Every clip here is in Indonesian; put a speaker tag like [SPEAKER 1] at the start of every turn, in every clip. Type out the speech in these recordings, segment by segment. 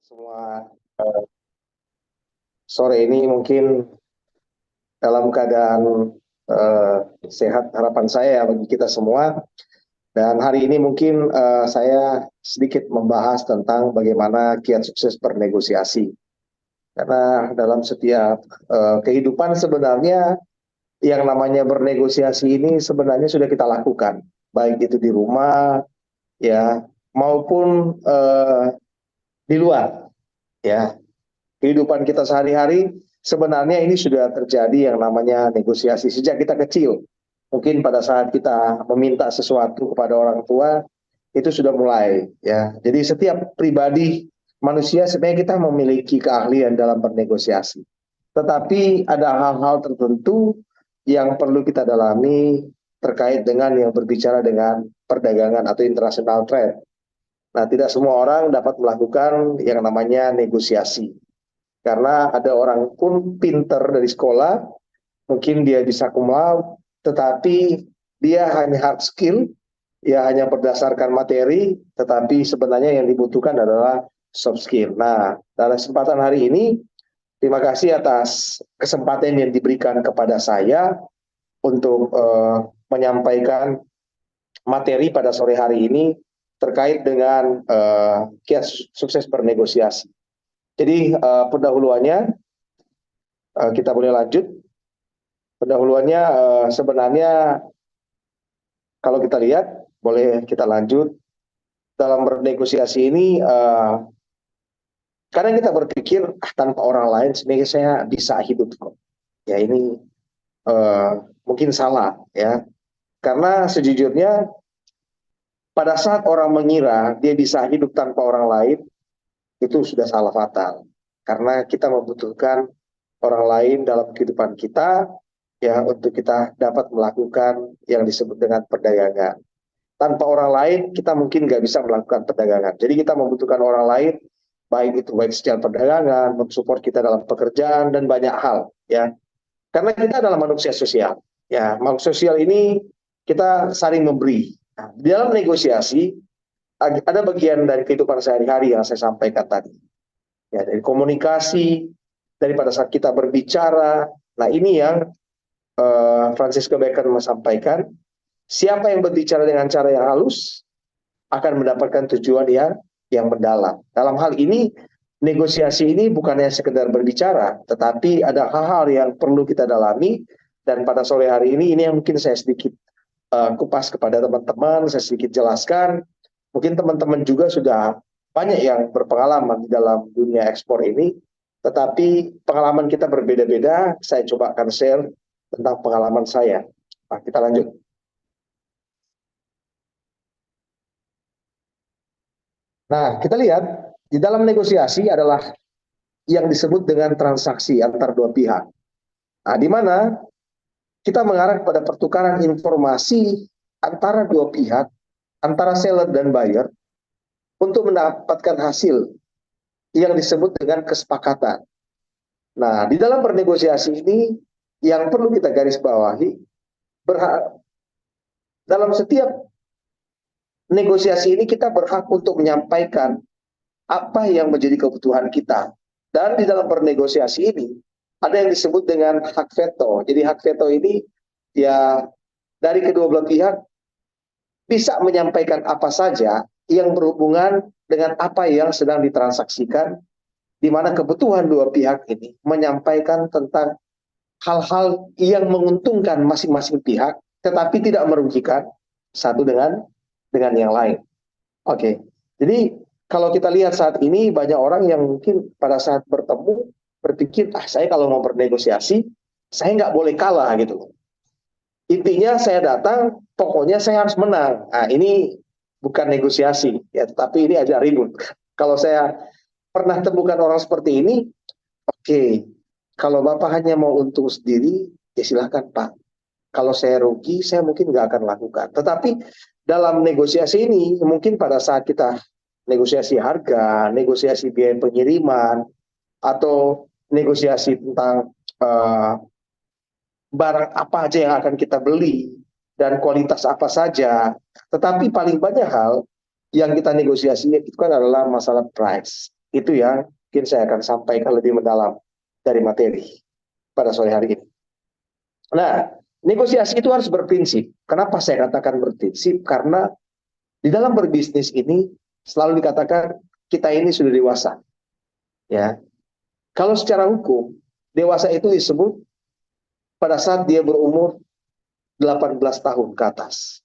[SPEAKER 1] Semua sore ini mungkin dalam keadaan eh, sehat, harapan saya bagi kita semua. Dan hari ini mungkin saya sedikit membahas tentang bagaimana kiat sukses bernegosiasi. Karena dalam setiap kehidupan sebenarnya yang namanya bernegosiasi ini sebenarnya sudah kita lakukan, baik itu di rumah ya maupun di luar ya. Kehidupan kita sehari-hari sebenarnya ini sudah terjadi yang namanya negosiasi sejak kita kecil. Mungkin pada saat kita meminta sesuatu kepada orang tua itu sudah mulai ya. Jadi setiap pribadi manusia sebenarnya kita memiliki keahlian dalam bernegosiasi. Tetapi ada hal-hal tertentu yang perlu kita dalami terkait dengan yang berbicara dengan perdagangan atau international trade. Nah, tidak semua orang dapat melakukan yang namanya negosiasi. Karena ada orang pun pinter dari sekolah, mungkin dia bisa cum laude, tetapi dia hanya hard skill, ya hanya berdasarkan materi, tetapi sebenarnya yang dibutuhkan adalah soft skill. Nah, dalam kesempatan hari ini, terima kasih atas kesempatan yang diberikan kepada saya untuk menyampaikan materi pada sore hari ini terkait dengan kiat sukses bernegosiasi. Jadi pendahuluannya kita boleh lanjut. Pendahuluannya sebenarnya kalau kita lihat, boleh kita lanjut. Dalam bernegosiasi ini, kadang kita berpikir, tanpa orang lain sebenarnya saya bisa hidup kok. Ya ini uh, mungkin salah ya. Karena sejujurnya pada saat orang mengira dia bisa hidup tanpa orang lain, itu sudah salah fatal. Karena kita membutuhkan orang lain dalam kehidupan kita, ya untuk kita dapat melakukan yang disebut dengan perdagangan. Tanpa orang lain kita mungkin nggak bisa melakukan perdagangan. Jadi kita membutuhkan orang lain, baik secara perdagangan, mensupport kita dalam pekerjaan dan banyak hal, ya. Karena kita adalah manusia sosial, ya. Manusia sosial ini kita saling memberi. Nah, di dalam negosiasi ada bagian dari kehidupan sehari-hari yang saya sampaikan tadi, ya dari komunikasi, daripada saat kita berbicara. Nah ini yang Francisco Bacon sampaikan, siapa yang berbicara dengan cara yang halus akan mendapatkan tujuan yang mendalam. Dalam hal ini, negosiasi ini bukannya sekedar berbicara, tetapi ada hal-hal yang perlu kita dalami. Dan pada sore hari ini yang mungkin saya sedikit kupas kepada teman-teman, saya sedikit jelaskan. Mungkin teman-teman juga sudah banyak yang berpengalaman di dalam dunia ekspor ini, tetapi pengalaman kita berbeda-beda. Saya coba akan share tentang pengalaman saya. Nah, kita lanjut. Nah, kita lihat di dalam negosiasi adalah yang disebut dengan transaksi antar dua pihak. Nah, di mana kita mengarah pada pertukaran informasi antara dua pihak, antara seller dan buyer, untuk mendapatkan hasil yang disebut dengan kesepakatan. Nah, di dalam bernegosiasi ini yang perlu kita garis bawahi, dalam setiap negosiasi ini kita berhak untuk menyampaikan apa yang menjadi kebutuhan kita. Dan di dalam bernegosiasi ini ada yang disebut dengan hak veto. Jadi hak veto ini ya dari kedua belah pihak bisa menyampaikan apa saja yang berhubungan dengan apa yang sedang ditransaksikan, di mana kebutuhan dua pihak ini menyampaikan tentang hal-hal yang menguntungkan masing-masing pihak, tetapi tidak merugikan satu dengan yang lain. Oke, jadi kalau kita lihat saat ini banyak orang yang mungkin pada saat bertemu berpikir, saya kalau mau bernegosiasi, saya nggak boleh kalah gitu. Intinya saya datang, pokoknya saya harus menang. Nah ini bukan negosiasi, ya, tapi ini aja ribut. Kalau saya pernah temukan orang seperti ini, oke, kalau Bapak hanya mau untung sendiri, ya silahkan Pak. Kalau saya rugi, saya mungkin nggak akan lakukan. Tetapi dalam negosiasi ini, mungkin pada saat kita negosiasi harga, negosiasi biaya pengiriman, atau negosiasi tentang barang apa aja yang akan kita beli, dan kualitas apa saja. Tetapi paling banyak hal yang kita negosiasikan itu kan adalah masalah price. Itu yang mungkin saya akan sampaikan lebih mendalam dari materi pada sore hari ini. Nah, negosiasi itu harus berprinsip. Kenapa saya katakan berprinsip? Karena di dalam berbisnis ini selalu dikatakan kita ini sudah dewasa. Ya, kalau secara hukum dewasa itu disebut pada saat dia berumur 18 tahun ke atas.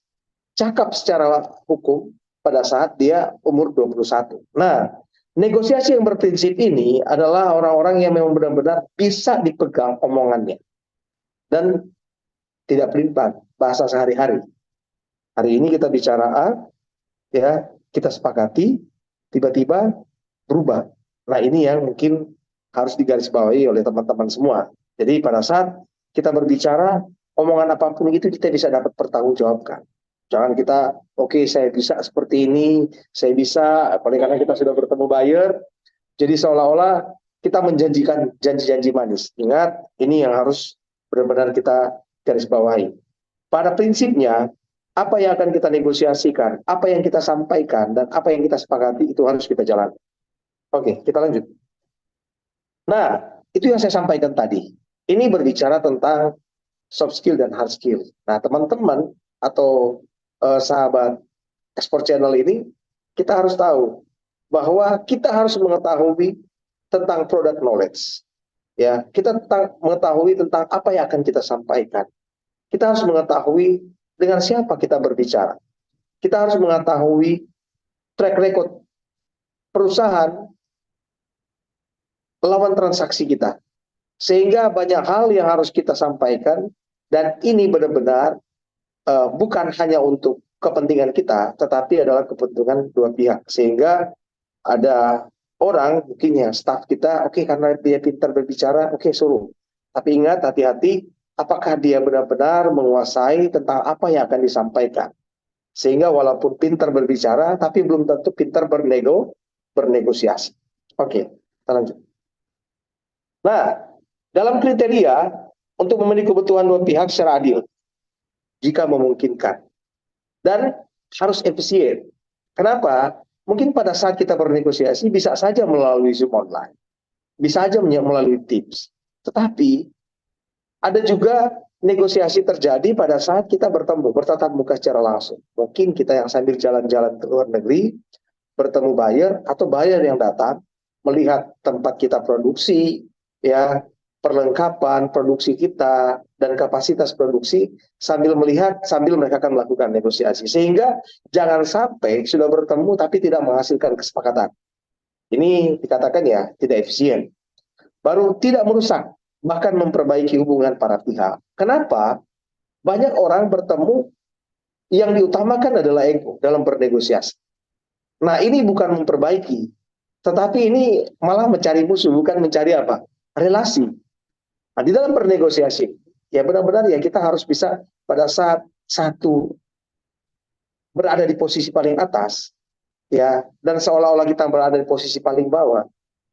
[SPEAKER 1] Cakap secara hukum pada saat dia umur 21. Nah, negosiasi yang berprinsip ini adalah orang-orang yang memang benar-benar bisa dipegang omongannya dan tidak pelin-pelan bahasa sehari-hari. Hari ini kita bicara A, ya, kita sepakati, tiba-tiba berubah. Nah, ini yang mungkin harus digarisbawahi oleh teman-teman semua. Jadi pada saat kita berbicara, omongan apapun itu kita bisa dapat pertanggungjawabkan. Jangan kita, oke, saya bisa seperti ini, saya bisa, apalagi karena kita sudah bertemu buyer, jadi seolah-olah kita menjanjikan janji-janji manis. Ingat, ini yang harus benar-benar kita garis bawahi. Pada prinsipnya, apa yang akan kita negosiasikan, apa yang kita sampaikan, dan apa yang kita sepakati itu harus kita jalankan. Oke, kita lanjut. Nah, itu yang saya sampaikan tadi. Ini berbicara tentang soft skill dan hard skill. Nah, teman-teman atau sahabat Export Channel ini, kita harus tahu bahwa kita harus mengetahui tentang product knowledge. Ya, kita mengetahui tentang apa yang akan kita sampaikan. Kita harus mengetahui dengan siapa kita berbicara. Kita harus mengetahui track record perusahaan lawan transaksi kita. Sehingga banyak hal yang harus kita sampaikan dan ini benar-benar bukan hanya untuk kepentingan kita, tetapi adalah kepentingan dua pihak. Sehingga ada orang mungkin ya staff kita, oke, karena dia pintar berbicara, oke, suruh. Tapi ingat, hati-hati, apakah dia benar-benar menguasai tentang apa yang akan disampaikan. Sehingga walaupun pintar berbicara, tapi belum tentu pintar bernegosiasi. Oke, kita lanjut. Nah, dalam kriteria untuk memenuhi kebutuhan dua pihak secara adil, jika memungkinkan, dan harus efisien. Kenapa? Mungkin pada saat kita bernegosiasi bisa saja melalui Zoom online, bisa saja melalui Teams. Tetapi ada juga negosiasi terjadi pada saat kita bertemu, bertatap muka secara langsung. Mungkin kita yang sambil jalan-jalan ke luar negeri, bertemu buyer atau buyer yang datang, melihat tempat kita produksi, ya, perlengkapan produksi kita dan kapasitas produksi sambil melihat, sambil mereka akan melakukan negosiasi. Sehingga jangan sampai sudah bertemu tapi tidak menghasilkan kesepakatan. Ini dikatakan ya tidak efisien. Baru tidak merusak, bahkan memperbaiki hubungan para pihak. Kenapa? Banyak orang bertemu yang diutamakan adalah ego dalam bernegosiasi. Nah, ini bukan memperbaiki, tetapi ini malah mencari musuh, bukan mencari apa? Relasi. Nah, di dalam bernegosiasi, ya benar-benar ya kita harus bisa pada saat satu berada di posisi paling atas, ya, dan seolah-olah kita berada di posisi paling bawah,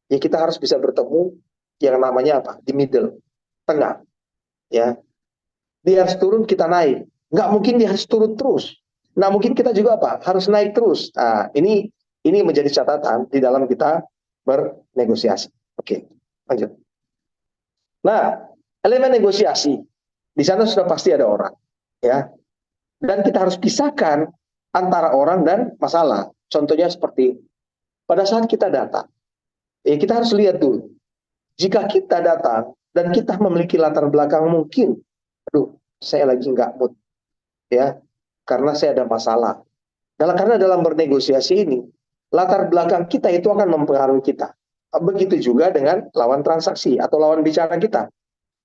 [SPEAKER 1] ya kita harus bisa bertemu yang namanya apa? Di middle, tengah, ya. Dia harus turun, kita naik. Nggak mungkin dia harus turun terus. Nah, mungkin kita juga apa? Harus naik terus. Nah, ini menjadi catatan di dalam kita bernegosiasi. Oke, lanjut. Nah, elemen negosiasi di sana sudah pasti ada orang, ya. Dan kita harus pisahkan antara orang dan masalah. Contohnya seperti pada saat kita datang, ya kita harus lihat dulu. Jika kita datang dan kita memiliki latar belakang mungkin, aduh, saya lagi nggak mood, ya, karena saya ada masalah. Karena dalam bernegosiasi ini, latar belakang kita itu akan mempengaruhi kita. Begitu juga dengan lawan transaksi atau lawan bicara kita.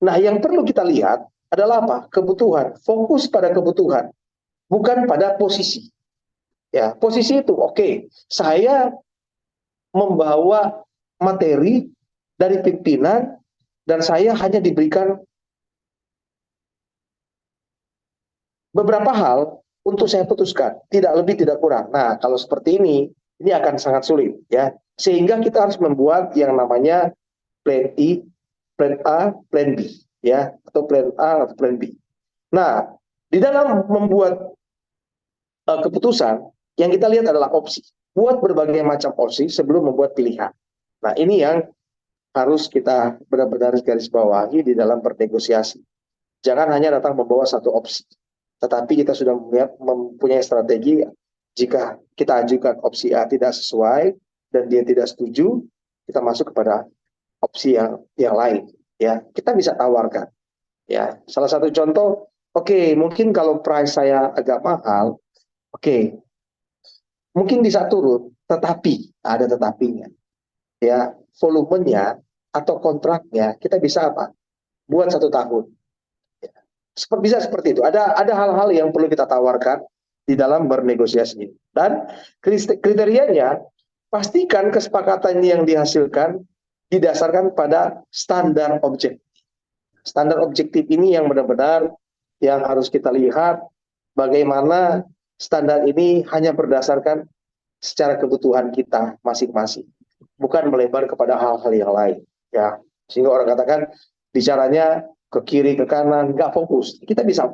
[SPEAKER 1] Nah, yang perlu kita lihat adalah apa? Kebutuhan. Fokus pada kebutuhan, bukan pada posisi. Ya, posisi itu oke. Saya membawa materi dari pimpinan dan saya hanya diberikan beberapa hal untuk saya putuskan, tidak lebih tidak kurang. Nah, kalau seperti ini akan sangat sulit, ya. Sehingga kita harus membuat yang namanya plan I, plan A, plan B, ya, atau plan A atau plan B. Nah, di dalam membuat keputusan, yang kita lihat adalah opsi. Buat berbagai macam opsi sebelum membuat pilihan. Nah, ini yang harus kita benar-benar garis bawahi di dalam bernegosiasi. Jangan hanya datang membawa satu opsi, tetapi kita sudah mempunyai strategi. Jika kita ajukan opsi A tidak sesuai dan dia tidak setuju, kita masuk kepada opsi yang lain. Ya, kita bisa tawarkan. Ya, salah satu contoh, oke, mungkin kalau price saya agak mahal, oke, mungkin bisa turun, tetapi ada tetapinya. Ya, volumenya atau kontraknya kita bisa apa? Buat 1 tahun. Bisa seperti itu. Ada hal-hal yang perlu kita tawarkan di dalam bernegosiasi. Dan kriterianya, pastikan kesepakatan yang dihasilkan didasarkan pada standar objektif. Standar objektif ini yang benar-benar yang harus kita lihat bagaimana standar ini hanya berdasarkan secara kebutuhan kita masing-masing, bukan melebar kepada hal-hal yang lain. Ya, sehingga orang katakan bicaranya ke kiri ke kanan nggak fokus. Kita bisa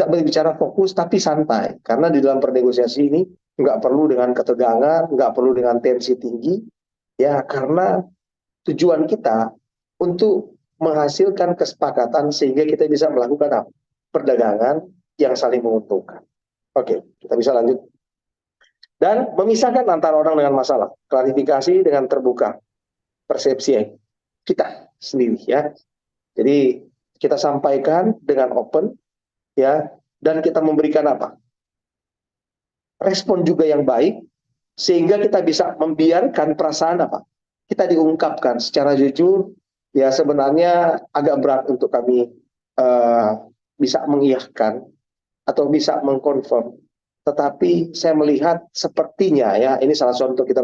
[SPEAKER 1] berbicara fokus tapi santai, karena di dalam bernegosiasi ini nggak perlu dengan ketegangan, nggak perlu dengan tensi tinggi, ya, karena tujuan kita untuk menghasilkan kesepakatan sehingga kita bisa melakukan apa? Perdagangan yang saling menguntungkan. Oke, kita bisa lanjut. Dan memisahkan antara orang dengan masalah, klarifikasi dengan terbuka, persepsi kita sendiri, ya. Jadi kita sampaikan dengan open, ya, dan kita memberikan apa? Respon juga yang baik, sehingga kita bisa membiarkan perasaan apa? Kita diungkapkan secara jujur. Ya, sebenarnya agak berat untuk kami bisa mengiyakan atau bisa mengkonfirm. Tetapi saya melihat sepertinya, ya, ini salah satu untuk kita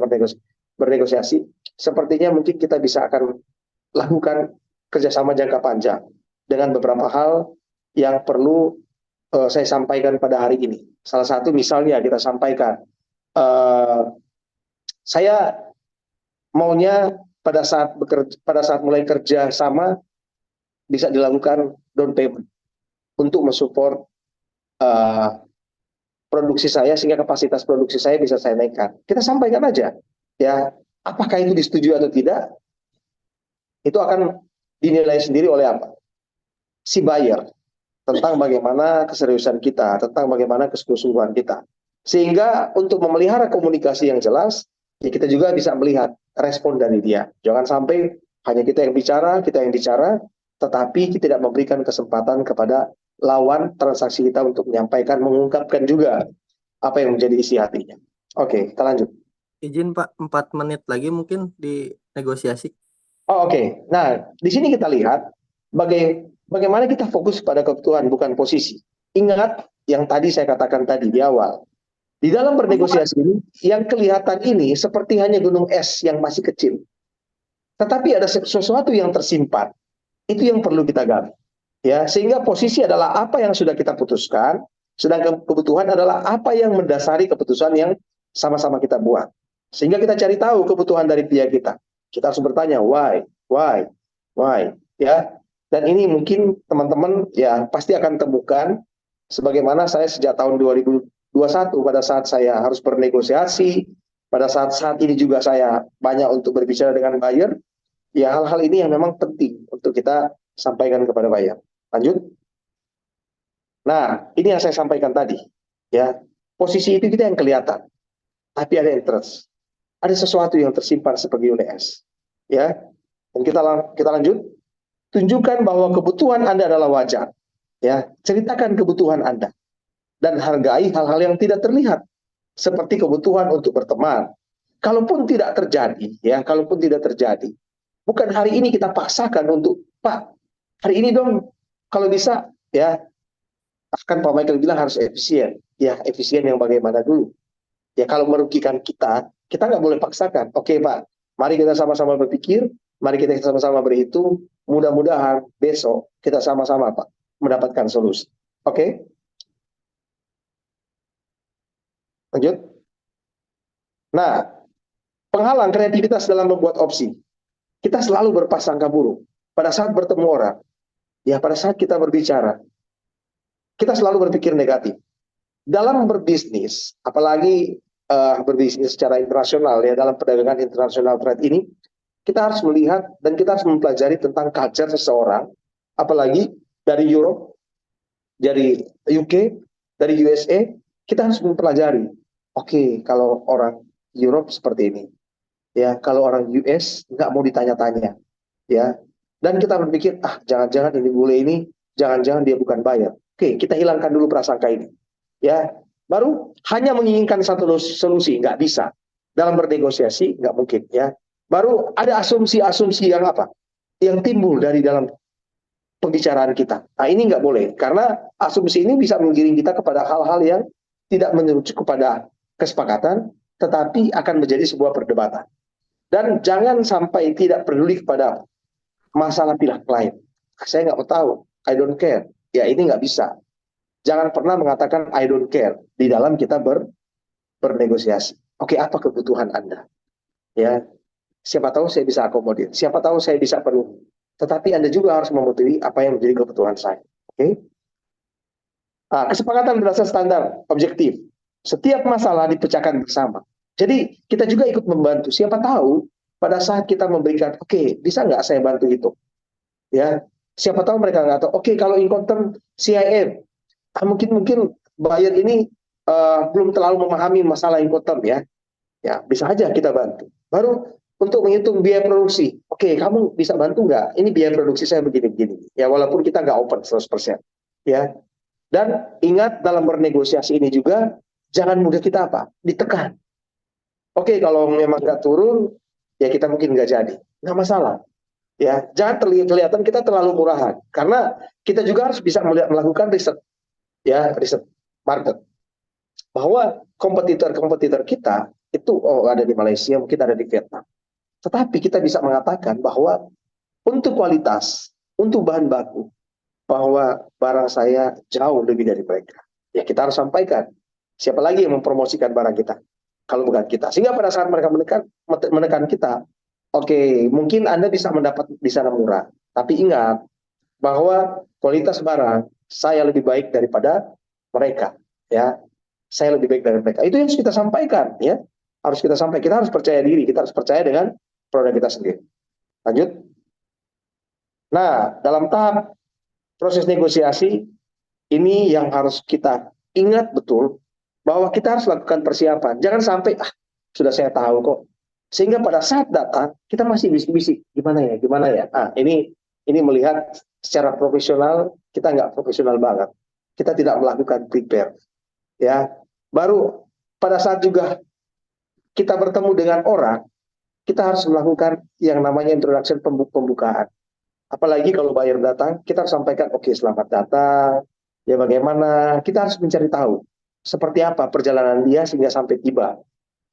[SPEAKER 1] bernegosiasi, sepertinya mungkin kita bisa akan lakukan kerjasama jangka panjang dengan beberapa hal yang perlu saya sampaikan pada hari ini. Salah satu misalnya kita sampaikan, saya maunya pada saat mulai kerja sama bisa dilakukan down payment untuk mensupport produksi saya sehingga kapasitas produksi saya bisa saya naikkan. Kita sampaikan aja, ya, apakah itu disetujui atau tidak, itu akan dinilai sendiri oleh apa? Si buyer, tentang bagaimana keseriusan kita, tentang bagaimana kesungguhan kita. Sehingga untuk memelihara komunikasi yang jelas, ya kita juga bisa melihat respon dari dia. Jangan sampai hanya kita yang bicara, tetapi kita tidak memberikan kesempatan kepada lawan transaksi kita untuk menyampaikan, mengungkapkan juga apa yang menjadi isi hatinya. Oke, kita lanjut.
[SPEAKER 2] Izin Pak, 4 menit lagi mungkin di negosiasi.
[SPEAKER 1] Oke. Nah, di sini kita lihat bagaimana kita fokus pada kebutuhan, bukan posisi. Ingat yang tadi saya katakan tadi di awal. Di dalam bernegosiasi ini, yang kelihatan ini seperti hanya gunung es yang masih kecil. Tetapi ada sesuatu yang tersimpan. Itu yang perlu kita gali. Ya, sehingga posisi adalah apa yang sudah kita putuskan, sedangkan kebutuhan adalah apa yang mendasari keputusan yang sama-sama kita buat. Sehingga kita cari tahu kebutuhan dari pihak kita. Kita harus bertanya why, ya. Dan ini mungkin teman-teman ya pasti akan temukan, sebagaimana saya sejak tahun 2021 pada saat saya harus bernegosiasi, pada saat ini juga saya banyak untuk berbicara dengan buyer, ya hal-hal ini yang memang penting untuk kita sampaikan kepada buyer. Lanjut. Nah, ini yang saya sampaikan tadi, ya. Posisi itu kita yang kelihatan, tapi ada interest. Ada sesuatu yang tersimpan sebagai UNS, ya. Dan kita lanjut. Tunjukkan bahwa kebutuhan Anda adalah wajar, ya. Ceritakan kebutuhan Anda dan hargai hal-hal yang tidak terlihat, seperti kebutuhan untuk berteman. Kalaupun tidak terjadi, bukan hari ini kita paksakan untuk, Pak, hari ini dong, kalau bisa, ya. Akan Pak Michael bilang harus efisien, ya, efisien yang bagaimana dulu. Ya, kalau merugikan kita nggak boleh paksakan. Oke, Pak, mari kita sama-sama berpikir, mari kita sama-sama berhitung, mudah-mudahan besok kita sama-sama, Pak, mendapatkan solusi. Oke? Lanjut. Nah, penghalang kreativitas dalam membuat opsi. Kita selalu berprasangka buruk pada saat bertemu orang. Ya, pada saat kita berbicara, kita selalu berpikir negatif. Dalam berbisnis, apalagi berbisnis secara internasional ya, dalam perdagangan internasional trade ini, kita harus melihat dan kita harus mempelajari tentang culture seseorang, apalagi dari Europe, dari UK, dari USA, kita harus mempelajari. Oke, kalau orang Europe seperti ini, ya kalau orang US nggak mau ditanya-tanya, ya. Dan kita berpikir, jangan-jangan ini bule ini, jangan-jangan dia bukan buyer. Oke, kita hilangkan dulu prasangka ini, ya. Baru hanya menginginkan satu solusi, nggak bisa. Dalam bernegosiasi nggak mungkin, ya. Baru ada asumsi-asumsi yang apa? Yang timbul dari dalam pembicaraan kita. Nah, ini nggak boleh, karena asumsi ini bisa menggiring kita kepada hal-hal yang tidak merujuk kepada kesepakatan, tetapi akan menjadi sebuah perdebatan. Dan jangan sampai tidak peduli kepada masalah pihak lain. Saya nggak mau tahu, I don't care. Ya, ini nggak bisa. Jangan pernah mengatakan I don't care di dalam kita bernegosiasi. Oke, apa kebutuhan Anda? Ya, siapa tahu saya bisa akomodir, siapa tahu saya bisa penuhi. Tetapi Anda juga harus memilih apa yang menjadi kebutuhan saya. Oke? Kesepakatan berdasar standar objektif. Setiap masalah dipecahkan bersama. Jadi kita juga ikut membantu. Siapa tahu pada saat kita memberikan, oke, bisa nggak saya bantu itu? Ya, siapa tahu mereka nggak tahu. Oke, kalau Incoterm CIM, mungkin buyer ini belum terlalu memahami masalah Incoterm ya. Ya, bisa aja kita bantu. Baru untuk menghitung biaya produksi. Oke, kamu bisa bantu nggak? Ini biaya produksi saya begini-begini. Ya, walaupun kita nggak open 100%. Ya. Dan ingat dalam bernegosiasi ini juga, jangan mudah kita apa? Ditekan. Oke, kalau memang nggak turun, ya kita mungkin nggak jadi. Nggak masalah. Ya, jangan kelihatan kita terlalu murahan. Karena kita juga harus bisa melakukan riset. Ya, riset market. Bahwa kompetitor-kompetitor kita, itu ada di Malaysia, mungkin ada di Vietnam. Tetapi kita bisa mengatakan bahwa untuk kualitas, untuk bahan baku, bahwa barang saya jauh lebih dari mereka. Ya kita harus sampaikan. Siapa lagi yang mempromosikan barang kita? Kalau bukan kita. Sehingga pada saat mereka menekan kita, oke, mungkin Anda bisa mendapat di sana murah. Tapi ingat bahwa kualitas barang saya lebih baik daripada mereka. Ya, saya lebih baik dari mereka. Itu yang harus kita sampaikan. Ya, harus kita sampaikan. Kita harus percaya diri. Kita harus percaya dengan produk kita sendiri. Lanjut. Nah, dalam tahap proses negosiasi ini yang harus kita ingat betul bahwa kita harus lakukan persiapan. Jangan sampai sudah saya tahu kok. Sehingga pada saat datang kita masih bisik-bisik gimana ya. Ini melihat secara profesional kita nggak profesional banget. Kita tidak melakukan prepare. Ya, baru pada saat juga kita bertemu dengan orang, kita harus melakukan yang namanya introduction, pembukaan. Apalagi kalau buyer datang, kita harus sampaikan, oke, selamat datang, ya bagaimana, kita harus mencari tahu seperti apa perjalanan dia sehingga sampai tiba.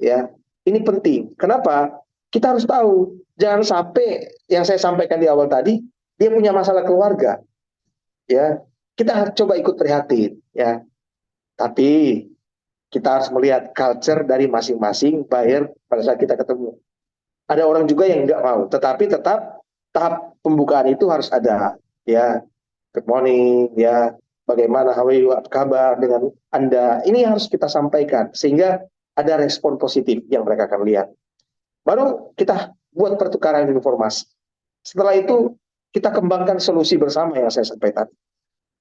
[SPEAKER 1] Ya, ini penting. Kenapa? Kita harus tahu, jangan sampai yang saya sampaikan di awal tadi, dia punya masalah keluarga. Ya, kita coba ikut prihatin. Ya, tapi kita harus melihat culture dari masing-masing buyer pada saat kita ketemu. Ada orang juga yang nggak mau, tetapi tetap tahap pembukaan itu harus ada. Ya, good morning, ya, bagaimana, how are you, apa kabar dengan Anda. Ini yang harus kita sampaikan, sehingga ada respon positif yang mereka akan lihat. Baru kita buat pertukaran informasi. Setelah itu, kita kembangkan solusi bersama yang saya sampaikan.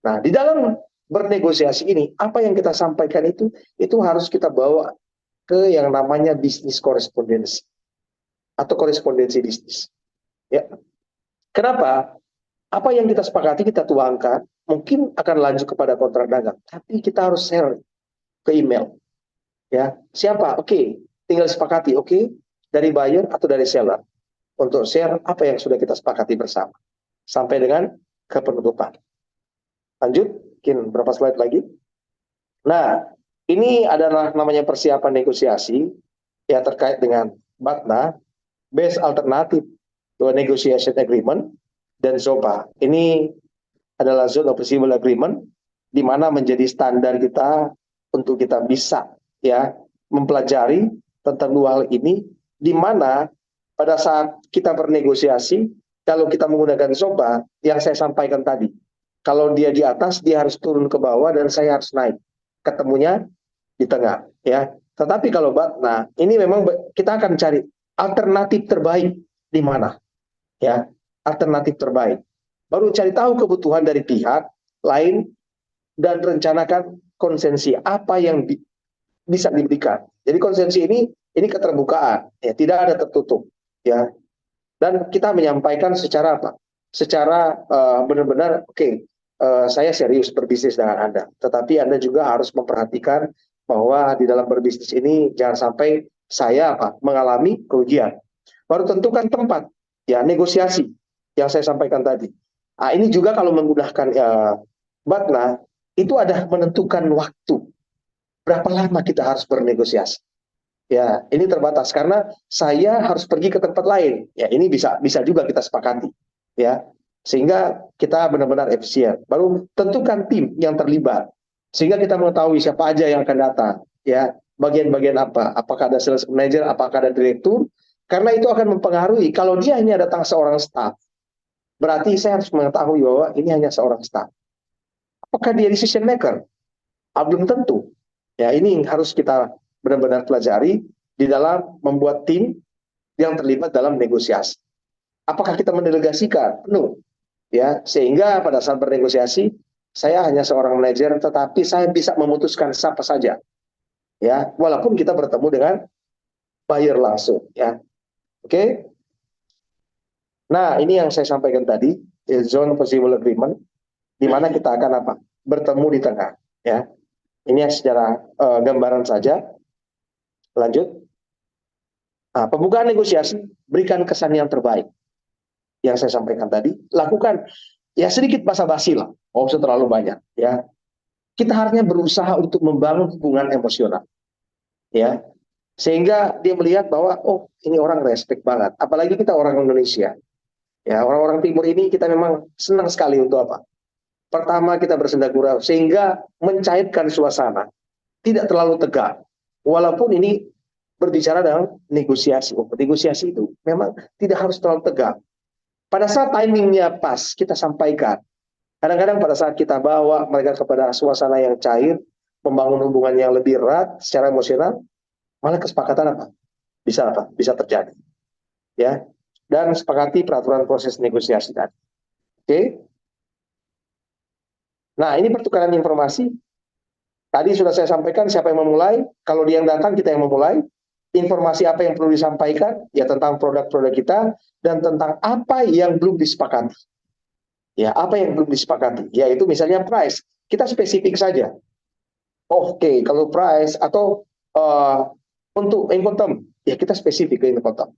[SPEAKER 1] Nah, di dalam bernegosiasi ini, apa yang kita sampaikan itu harus kita bawa ke yang namanya bisnis korespondensi atau korespondensi bisnis. Ya. Kenapa? Apa yang kita sepakati kita tuangkan, mungkin akan lanjut kepada kontrak dagang, tapi kita harus share ke email. Ya, siapa? Oke, tinggal sepakati, oke, dari buyer atau dari seller untuk share apa yang sudah kita sepakati bersama sampai dengan ke penutupan. Lanjut, mungkin berapa slide lagi. Nah, ini adalah namanya persiapan negosiasi ya terkait dengan BATNA, Best Alternative to a Negotiation Agreement, dan ZOPA. Ini adalah Zone of Possible Agreement, di mana menjadi standar kita untuk kita bisa ya mempelajari tentang dua hal ini, di mana pada saat kita bernegosiasi, kalau kita menggunakan ZOPA, yang saya sampaikan tadi, kalau dia di atas, dia harus turun ke bawah dan saya harus naik. Ketemunya di tengah, ya. Tetapi kalau Batna, ini memang kita akan cari alternatif terbaik di mana, ya, alternatif terbaik. Baru cari tahu kebutuhan dari pihak lain dan rencanakan konsensi apa yang bisa diberikan. Jadi konsensi ini keterbukaan, ya, tidak ada tertutup, ya. Dan kita menyampaikan secara apa? Secara benar-benar, oke, saya serius berbisnis dengan Anda, tetapi Anda juga harus memperhatikan bahwa di dalam berbisnis ini jangan sampai saya mengalami kerugian. Baru tentukan tempat, ya, negosiasi yang saya sampaikan tadi. Nah, ini juga kalau menggunakan Batna itu ada menentukan waktu berapa lama kita harus bernegosiasi. Ya, ini terbatas karena saya harus pergi ke tempat lain. Ya, ini bisa bisa juga kita sepakati. Ya, sehingga kita benar-benar efisien. Baru tentukan tim yang terlibat. Sehingga kita mengetahui siapa aja yang akan datang. Ya, bagian-bagian apa? Apakah ada sales manager, apakah ada direktur? Karena itu akan mempengaruhi. Kalau dia hanya datang seorang staff, berarti saya harus mengetahui bahwa ini hanya seorang staff. Apakah dia decision maker? Belum tentu. Ya, ini harus kita benar-benar pelajari di dalam membuat tim yang terlibat dalam negosiasi. Apakah kita mendelegasikan? Penuh. Ya, sehingga pada saat bernegosiasi, saya hanya seorang manajer, tetapi saya bisa memutuskan siapa saja. Ya, walaupun kita bertemu dengan buyer langsung. Ya, oke. Nah, ini yang saya sampaikan tadi, zone possible agreement, di mana kita akan bertemu di tengah. Ya, ini secara gambaran saja. Lanjut. Nah, pembukaan negosiasi, berikan kesan yang terbaik. Yang saya sampaikan tadi, lakukan ya sedikit basa-basi lah, nggak usah terlalu banyak. Ya, kita harusnya berusaha untuk membangun hubungan emosional. Ya, sehingga dia melihat bahwa oh ini orang respect banget. Apalagi kita orang Indonesia. Ya, orang-orang Timur ini kita memang senang sekali untuk Pertama kita bersenda gurau sehingga mencairkan suasana, tidak terlalu tegang. Walaupun ini berbicara dalam negosiasi. Negosiasi itu memang tidak harus terlalu tegang. Pada saat timingnya pas, kita sampaikan. Kadang-kadang pada saat kita bawa mereka kepada suasana yang cair, membangun hubungan yang lebih erat secara emosional, malah kesepakatan bisa terjadi. Ya, dan sepakati peraturan proses negosiasi tadi. Oke. Nah, ini pertukaran informasi. Tadi sudah saya sampaikan siapa yang memulai. Kalau dia yang datang, kita yang memulai. Informasi apa yang perlu disampaikan, ya tentang produk-produk kita, dan tentang apa yang belum disepakati. Ya, apa yang belum disepakati? Yaitu misalnya price. Kita spesifik saja. Oke, kalau price atau untuk Incoterm, ya kita spesifik ke Incoterm.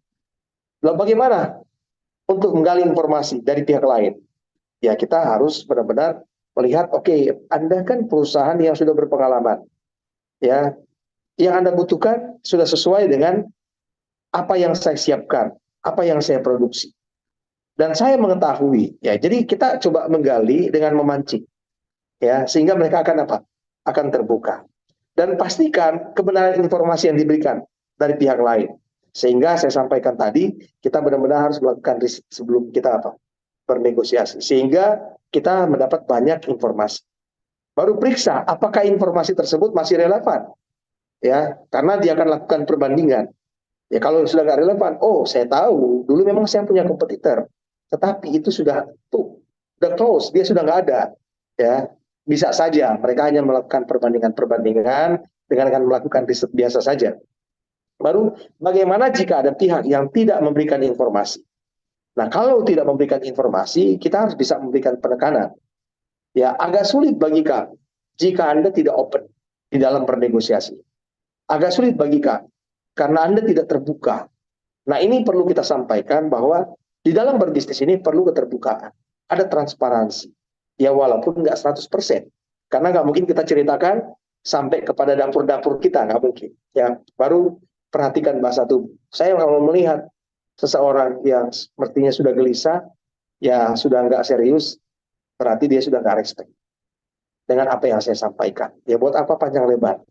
[SPEAKER 1] Lalu bagaimana untuk menggali informasi dari pihak lain? Ya kita harus benar-benar melihat, oke, Anda kan perusahaan yang sudah berpengalaman. Ya, yang Anda butuhkan sudah sesuai dengan apa yang saya siapkan, apa yang saya produksi. Dan saya mengetahui, ya jadi kita coba menggali dengan memancing. Ya, sehingga mereka akan akan terbuka. Dan pastikan kebenaran informasi yang diberikan dari pihak lain. Sehingga saya sampaikan tadi, kita benar-benar harus melakukan riset sebelum kita bernegosiasi. Sehingga kita mendapat banyak informasi. Baru periksa apakah informasi tersebut masih relevan. Ya, karena dia akan lakukan perbandingan. Ya kalau sudah nggak relevan, oh saya tahu dulu memang saya punya kompetitor, tetapi itu sudah close, dia sudah nggak ada. Ya, bisa saja mereka hanya melakukan perbandingan-perbandingan dengan akan melakukan riset biasa saja. Baru bagaimana jika ada pihak yang tidak memberikan informasi? Nah, kalau tidak memberikan informasi, kita harus bisa memberikan penekanan. Ya, agak sulit bagi kami jika Anda tidak open di dalam bernegosiasi. Agak sulit bagi kami karena Anda tidak terbuka. Nah, ini perlu kita sampaikan bahwa di dalam berbisnis ini perlu keterbukaan. Ada transparansi. Ya walaupun nggak 100%. Karena nggak mungkin kita ceritakan sampai kepada dapur-dapur kita, nggak mungkin. Ya, baru perhatikan bahasa tubuh. Saya kalau melihat seseorang yang sepertinya sudah gelisah, ya sudah nggak serius, berarti dia sudah nggak respect dengan apa yang saya sampaikan. Ya buat apa panjang lebar?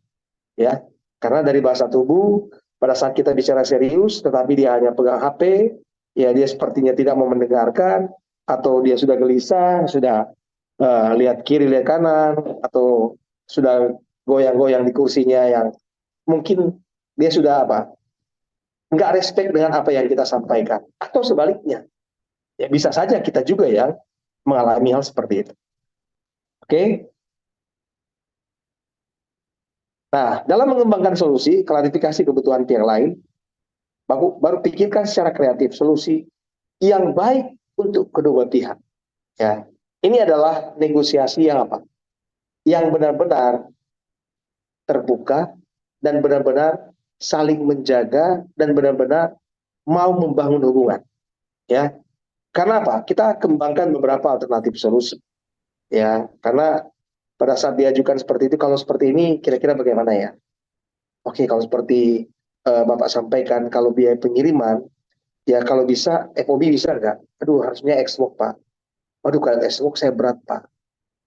[SPEAKER 1] Ya, karena dari bahasa tubuh, pada saat kita bicara serius, tetapi dia hanya pegang HP, ya dia sepertinya tidak mau mendengarkan, atau dia sudah gelisah, sudah lihat kiri, lihat kanan, atau sudah goyang-goyang di kursinya yang mungkin dia sudah apa? Nggak respect dengan apa yang kita sampaikan. Atau sebaliknya, ya bisa saja kita juga yang mengalami hal seperti itu. Oke? Nah, dalam mengembangkan solusi, klarifikasi kebutuhan pihak lain, baru pikirkan secara kreatif solusi yang baik untuk kedua pihak. Ya, ini adalah negosiasi yang apa? Yang benar-benar terbuka dan benar-benar saling menjaga dan benar-benar mau membangun hubungan. Ya, karena apa? Kita kembangkan beberapa alternatif solusi. Ya, karena pada saat diajukan seperti itu, kalau seperti ini kira-kira bagaimana ya? Oke, kalau seperti Bapak sampaikan, kalau biaya pengiriman, ya kalau bisa FOB bisa nggak? Aduh, harusnya Xbox Pak. Aduh, kalau Xbox saya berat Pak.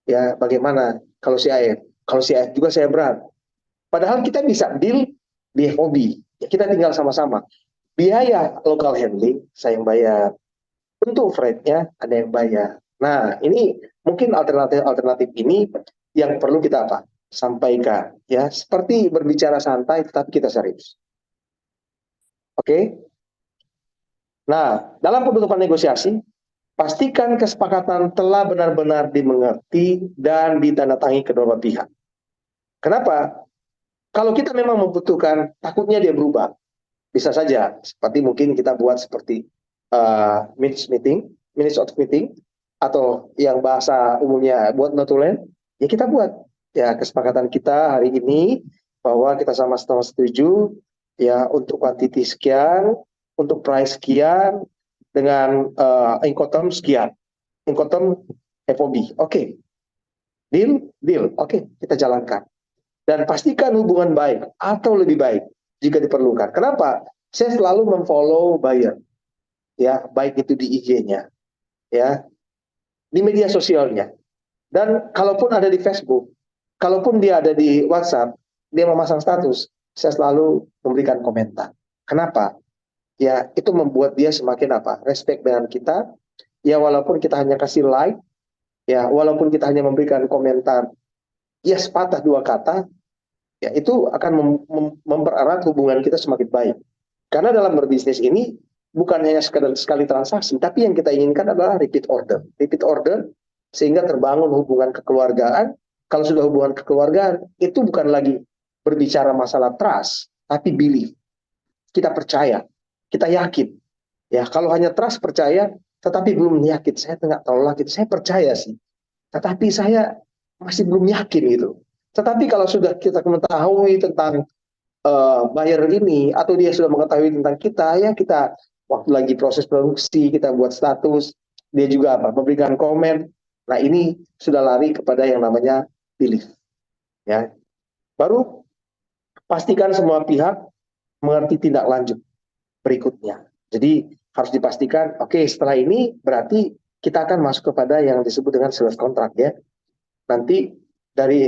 [SPEAKER 1] Ya, bagaimana kalau CIF? Kalau CIF juga saya berat. Padahal kita bisa deal di FOB. Ya, kita tinggal sama-sama. Biaya local handling saya yang bayar. Untuk freight-nya ada yang bayar. Nah, ini mungkin alternatif-alternatif ini yang perlu kita apa? Sampaikan. Ya, seperti berbicara santai tetapi kita serius. Oke? Nah, dalam penutupan negosiasi, pastikan kesepakatan telah benar-benar dimengerti dan ditandatangani kedua belah pihak. Kenapa? Kalau kita memang membutuhkan, takutnya dia berubah. Bisa saja, seperti mungkin kita buat seperti minutes of meeting, atau yang bahasa umumnya buat notulen, ya kita buat. Ya, kesepakatan kita hari ini bahwa kita sama-sama setuju ya untuk quantity sekian, untuk price sekian, dengan Incoterm sekian. Incoterm FOB. Oke. Deal, deal. Oke, kita jalankan. Dan pastikan hubungan baik atau lebih baik jika diperlukan. Kenapa? Saya selalu memfollow buyer. Ya, baik itu di IG-nya, ya, di media sosialnya. Dan kalaupun ada di Facebook, kalaupun dia ada di WhatsApp, dia memasang status, saya selalu memberikan komentar. Kenapa? Ya, itu membuat dia semakin apa? Respect dengan kita. Ya, walaupun kita hanya kasih like, ya, walaupun kita hanya memberikan komentar, ya sepatah dua kata, ya itu akan mempererat hubungan kita semakin baik. Karena dalam berbisnis ini bukan hanya sekali transaksi, tapi yang kita inginkan adalah repeat order. Repeat order sehingga terbangun hubungan kekeluargaan. Kalau sudah hubungan kekeluargaan, itu bukan lagi berbicara masalah trust, tapi belief. Kita percaya, kita yakin. Ya, kalau hanya trust percaya, tetapi belum yakin, saya nggak tahu lagi, saya percaya sih. Tetapi saya masih belum yakin gitu. Tetapi kalau sudah kita mengetahui tentang buyer ini, atau dia sudah mengetahui tentang kita, ya kita waktu lagi proses produksi, kita buat status, dia juga apa memberikan komen. Nah, ini sudah lari kepada yang namanya belief. Ya, baru pastikan semua pihak mengerti tindak lanjut berikutnya. Jadi harus dipastikan, oke, setelah ini berarti kita akan masuk kepada yang disebut dengan sales contract ya. Nanti dari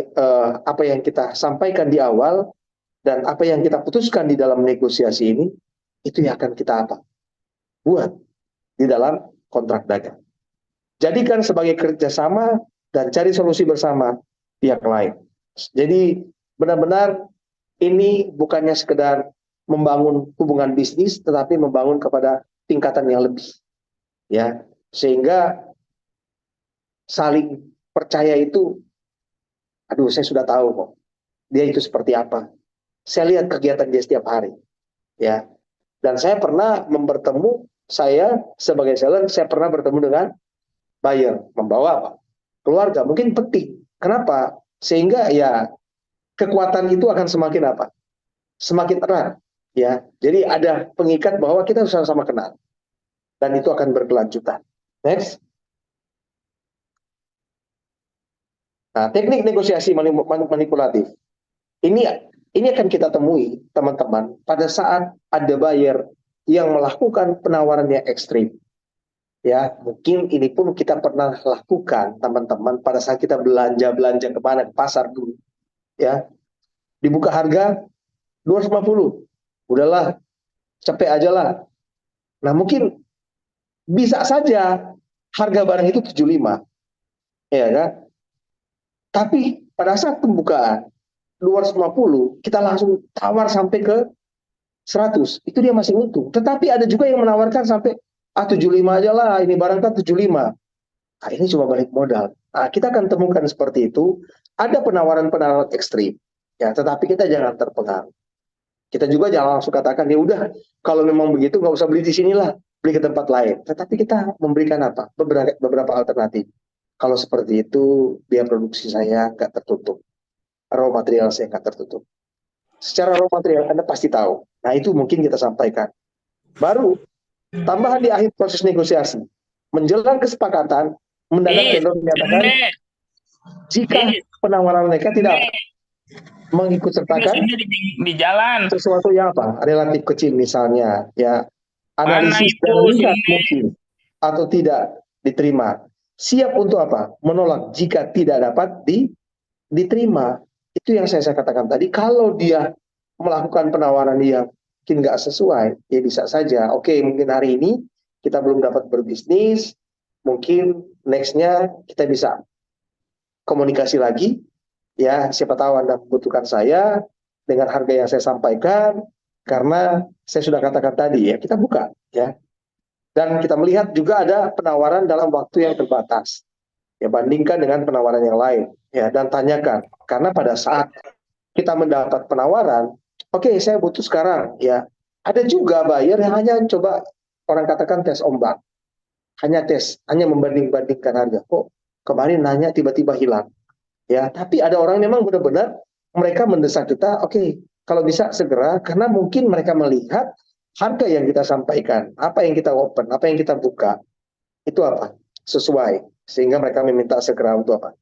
[SPEAKER 1] apa yang kita sampaikan di awal dan apa yang kita putuskan di dalam negosiasi ini, itu yang akan kita apa? Buat di dalam kontrak dagang. Jadikan sebagai kerjasama dan cari solusi bersama pihak lain. Jadi benar-benar ini bukannya sekedar membangun hubungan bisnis, tetapi membangun kepada tingkatan yang lebih. Ya, sehingga saling percaya itu, aduh saya sudah tahu kok, dia itu seperti apa. Saya lihat kegiatan dia setiap hari. Ya, dan saya pernah bertemu, saya sebagai seller, saya pernah bertemu dengan buyer, membawa apa? Keluarga, mungkin penting. Kenapa? Sehingga ya kekuatan itu akan semakin apa? Semakin erat. Ya, jadi ada pengikat bahwa kita sama-sama kenal. Dan itu akan berkelanjutan. Next. Nah, teknik negosiasi manipulatif. Ini akan kita temui, teman-teman, pada saat ada buyer yang melakukan penawaran yang ekstrim. Ya, mungkin ini pun kita pernah lakukan, teman-teman, pada saat kita belanja kemana, ke pasar dulu. Ya, dibuka harga 250. Udahlah, cepet aja lah. Nah, mungkin bisa saja harga barang itu 75. Ya kan? Tapi pada saat pembukaan 250, kita langsung tawar sampai ke 100, itu dia masih untung. Tetapi ada juga yang menawarkan sampai 75 aja lah, ini barang kan 75. Nah, ini cuma balik modal. Nah, kita akan temukan seperti itu. Ada penawaran-penawaran ekstrim, ya, tetapi kita jangan terpengaruh. Kita juga jangan langsung katakan, ya udah, kalau memang begitu nggak usah beli di sinilah, beli ke tempat lain. Tetapi kita memberikan apa? Beberapa alternatif. Kalau seperti itu, biaya produksi saya nggak tertutup, raw material saya nggak tertutup. Secara raw material Anda pasti tahu. Nah, itu mungkin kita sampaikan. Baru tambahan di akhir proses negosiasi, menjelang kesepakatan, mendadak vendor menyatakan jika penawaran mereka tidak mengikut sertakan
[SPEAKER 3] di jalan
[SPEAKER 1] sesuatu yang apa relatif kecil, misalnya ya analisis dan lihat mungkin atau tidak diterima, siap untuk apa menolak jika tidak dapat diterima. Itu yang saya katakan tadi. Kalau dia melakukan penawaran yang mungkin nggak sesuai, ya bisa saja oke, mungkin hari ini kita belum dapat berbisnis, mungkin nextnya kita bisa komunikasi lagi, ya siapa tahu Anda membutuhkan saya dengan harga yang saya sampaikan, karena saya sudah katakan tadi ya, kita buka ya, dan kita melihat juga ada penawaran dalam waktu yang terbatas, ya bandingkan dengan penawaran yang lain ya, dan tanyakan, karena pada saat kita mendapat penawaran, oke, saya butuh sekarang ya, ada juga buyer yang hanya coba, orang katakan tes ombak, hanya membanding-bandingkan harga, kok kemarin nanya tiba-tiba hilang ya. Tapi ada orang memang benar-benar mereka mendesak kita, oke, kalau bisa segera, karena mungkin mereka melihat harga yang kita sampaikan, apa yang kita open, apa yang kita buka, itu apa sesuai, sehingga mereka meminta segera untuk apa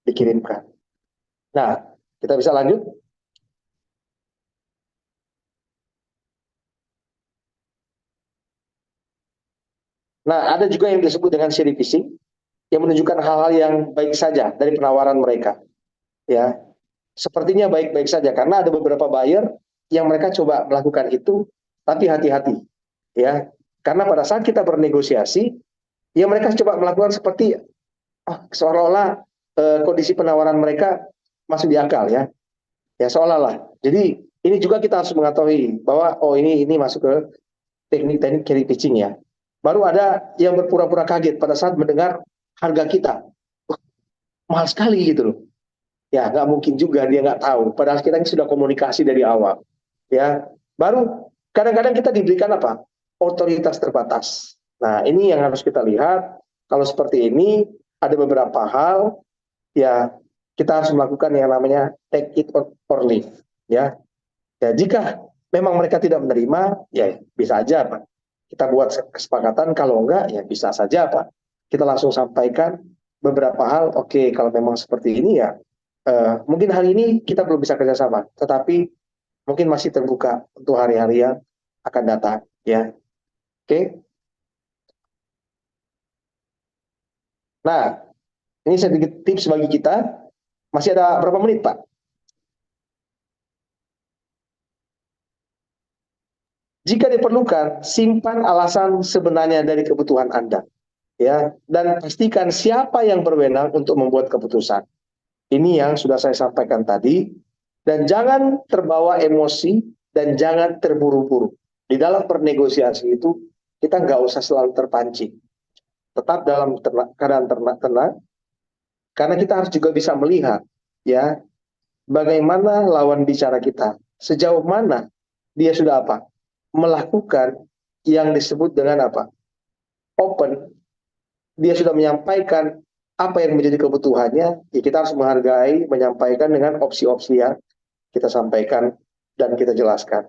[SPEAKER 1] dikirimkan. Nah, kita bisa lanjut. Nah, ada juga yang disebut dengan cherry fishing, yang menunjukkan hal-hal yang baik saja dari penawaran mereka ya, sepertinya baik-baik saja, karena ada beberapa buyer yang mereka coba melakukan itu, tapi hati-hati ya, karena pada saat kita bernegosiasi, ya mereka coba melakukan seperti seolah-olah kondisi penawaran mereka masuk di akal ya, ya seolah-olah. Jadi ini juga kita harus mengetahui bahwa ini masuk ke teknik-teknik carry pitching ya. Baru ada yang berpura-pura kaget pada saat mendengar harga kita mahal sekali gitu loh. Ya nggak mungkin juga dia nggak tahu. Padahal kita sudah komunikasi dari awal. Ya, baru kadang-kadang kita diberikan apa? Otoritas terbatas. Nah, ini yang harus kita lihat. Kalau seperti ini, ada beberapa hal ya kita harus melakukan yang namanya take it or leave. Ya, ya jika memang mereka tidak menerima, ya bisa aja Pak, kita buat kesepakatan. Kalau enggak, ya bisa saja Pak, kita langsung sampaikan beberapa hal. Oke, kalau memang seperti ini ya, mungkin hari ini kita belum bisa kerjasama, tetapi mungkin masih terbuka untuk hari-hari yang akan datang ya. Oke. Nah, ini sedikit tips bagi kita. Masih ada berapa menit, Pak? Jika diperlukan, simpan alasan sebenarnya dari kebutuhan Anda ya, dan pastikan siapa yang berwenang untuk membuat keputusan. Ini yang sudah saya sampaikan tadi, dan jangan terbawa emosi dan jangan terburu-buru. Di dalam bernegosiasi itu kita nggak usah selalu terpancing. Tetap dalam keadaan tenang, karena kita harus juga bisa melihat ya bagaimana lawan bicara kita, sejauh mana dia sudah apa melakukan yang disebut dengan apa open, dia sudah menyampaikan apa yang menjadi kebutuhannya, ya kita harus menghargai, menyampaikan dengan opsi-opsi yang kita sampaikan dan kita jelaskan.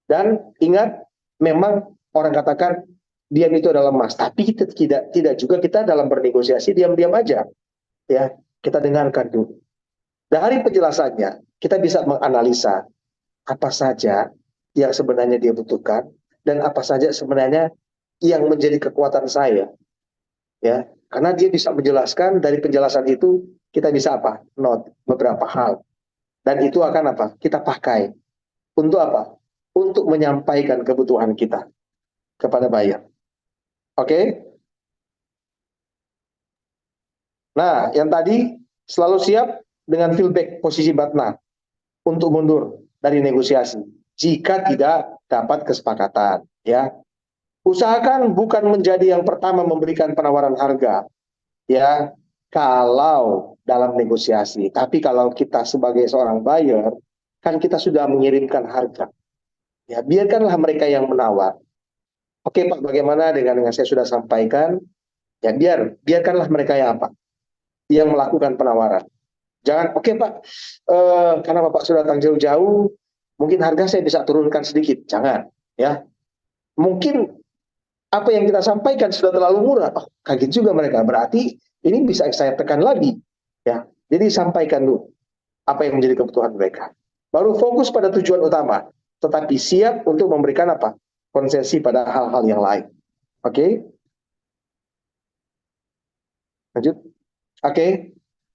[SPEAKER 1] Dan ingat, memang orang katakan diam itu adalah emas, tapi kita tidak juga kita dalam bernegosiasi diam-diam aja ya, kita dengarkan dulu. Dari penjelasannya kita bisa menganalisa apa saja yang sebenarnya dia butuhkan dan apa saja sebenarnya yang menjadi kekuatan saya ya, karena dia bisa menjelaskan. Dari penjelasan itu kita bisa apa note beberapa hal, dan itu akan apa kita pakai untuk apa, untuk menyampaikan kebutuhan kita kepada buyer. Oke. Nah, yang tadi selalu siap dengan feedback posisi Batna untuk mundur dari negosiasi jika tidak dapat kesepakatan, ya. Usahakan bukan menjadi yang pertama memberikan penawaran harga, ya, kalau dalam negosiasi. Tapi kalau kita sebagai seorang buyer, kan kita sudah mengirimkan harga. Ya, biarkanlah mereka yang menawar. Oke Pak, bagaimana dengan yang saya sudah sampaikan? Ya, biarkanlah mereka yang apa? Yang melakukan penawaran. Jangan, oke Pak, karena Bapak sudah datang jauh-jauh, mungkin harga saya bisa turunkan sedikit. Jangan, ya. Mungkin apa yang kita sampaikan sudah terlalu murah. Oh, kaget juga mereka. Berarti ini bisa saya tekan lagi, ya. Jadi sampaikan dulu apa yang menjadi kebutuhan mereka. Baru fokus pada tujuan utama, tetapi siap untuk memberikan apa? Konsesi pada hal-hal yang lain. Oke? Lanjut. Oke.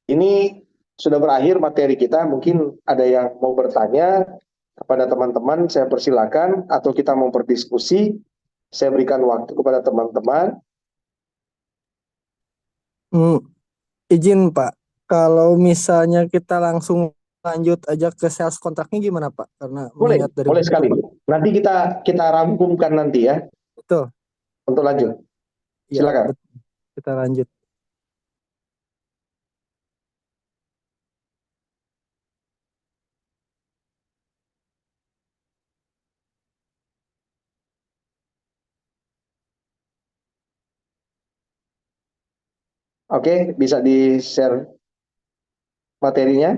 [SPEAKER 1] Ini sudah berakhir materi kita. Mungkin ada yang mau bertanya kepada teman-teman, saya persilakan, atau kita mau berdiskusi, saya berikan waktu kepada teman-teman.
[SPEAKER 2] Hmm, izin Pak, kalau misalnya kita langsung lanjut aja ke sales kontraknya gimana Pak? Karena
[SPEAKER 1] Boleh,
[SPEAKER 2] melihat dari
[SPEAKER 1] boleh
[SPEAKER 2] buku
[SPEAKER 1] sekali.
[SPEAKER 2] Pak.
[SPEAKER 1] Nanti kita rangkumkan nanti ya
[SPEAKER 2] Betul.
[SPEAKER 1] untuk lanjut.
[SPEAKER 2] Ya,
[SPEAKER 1] Silakan.
[SPEAKER 2] betul. Kita lanjut.
[SPEAKER 1] Oke, bisa di-share materinya.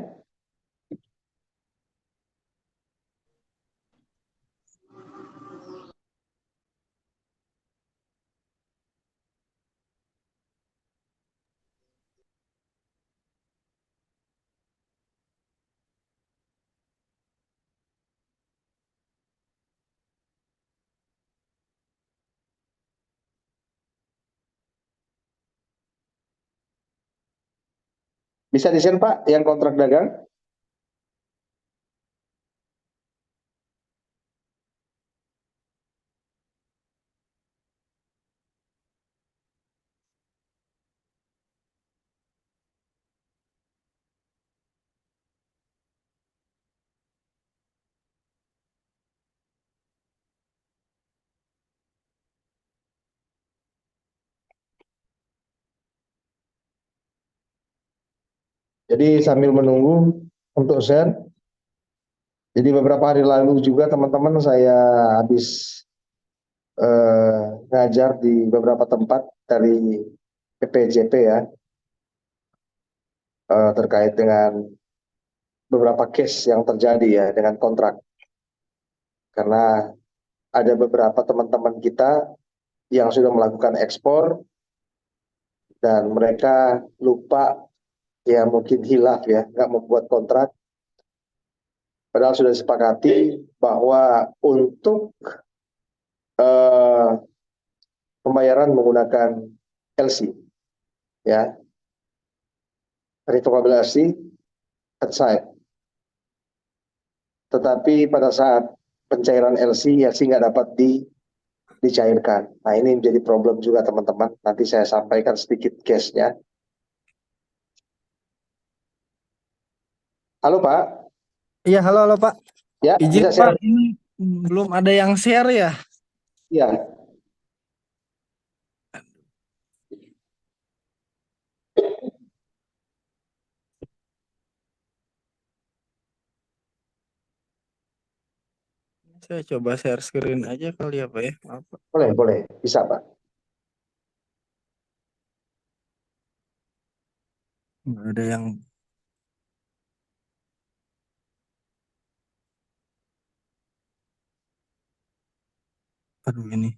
[SPEAKER 1] Bisa di-share Pak yang kontrak dagang. Jadi sambil menunggu untuk share. Jadi beberapa hari lalu juga teman-teman saya habis ngajar di beberapa tempat dari PPJP ya, terkait dengan beberapa case yang terjadi ya dengan kontrak. Karena ada beberapa teman-teman kita yang sudah melakukan ekspor dan mereka lupa, ya mungkin hilaf ya, nggak membuat kontrak. Padahal sudah disepakati bahwa untuk eh, pembayaran menggunakan LC, ya, revocable LC at site. Tetapi pada saat pencairan LC nggak dapat dicairkan. Nah ini menjadi problem juga teman-teman. Nanti saya sampaikan sedikit case-nya. Halo Pak,
[SPEAKER 2] Iya, halo halo Pak.
[SPEAKER 1] ya
[SPEAKER 2] Izin
[SPEAKER 1] bisa
[SPEAKER 2] Pak,
[SPEAKER 1] share?
[SPEAKER 2] ini belum ada yang share ya.
[SPEAKER 1] Ya,
[SPEAKER 2] Saya coba share screen aja kali ya Pak ya. Maaf, Pak.
[SPEAKER 1] boleh, boleh, bisa Pak.
[SPEAKER 2] Nggak ada yang. Aduh ini.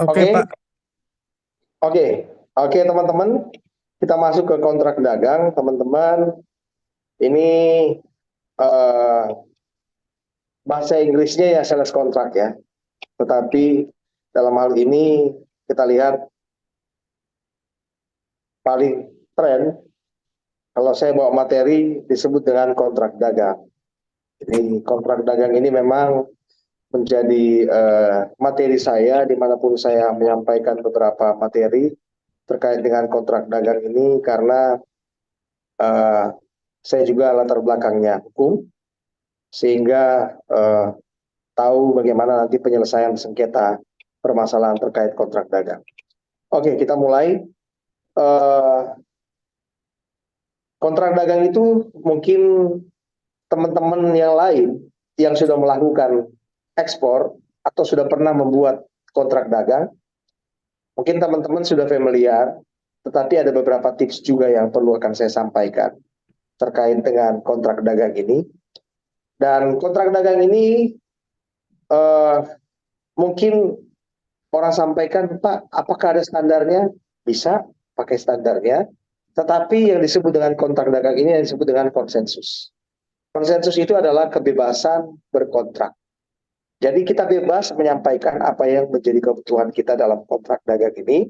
[SPEAKER 2] Oke
[SPEAKER 1] Oke,
[SPEAKER 2] Pak.
[SPEAKER 1] oke, oke teman-teman. Kita masuk ke kontrak dagang, teman-teman. Ini eh, bahasa Inggrisnya ya sales contract ya. Tetapi dalam hal ini kita lihat paling tren kalau saya bawa materi disebut dengan kontrak dagang. Ini kontrak dagang ini memang menjadi materi saya dimanapun saya menyampaikan beberapa materi terkait dengan kontrak dagang ini karena eh, saya juga latar belakangnya hukum sehingga tahu bagaimana nanti penyelesaian sengketa permasalahan terkait kontrak dagang. Oke, kita mulai. Eh, Kontrak dagang itu mungkin teman-teman yang lain yang sudah melakukan ekspor atau sudah pernah membuat kontrak dagang, mungkin teman-teman sudah familiar, tetapi ada beberapa tips juga yang perlu akan saya sampaikan terkait dengan kontrak dagang ini. Dan kontrak dagang ini eh, mungkin orang sampaikan, Pak, apakah ada standarnya? Bisa pakai standarnya, tetapi yang disebut dengan kontrak dagang ini yang disebut dengan konsensus. Konsensus itu adalah kebebasan berkontrak. Jadi kita bebas menyampaikan apa yang menjadi kebutuhan kita dalam kontrak dagang ini,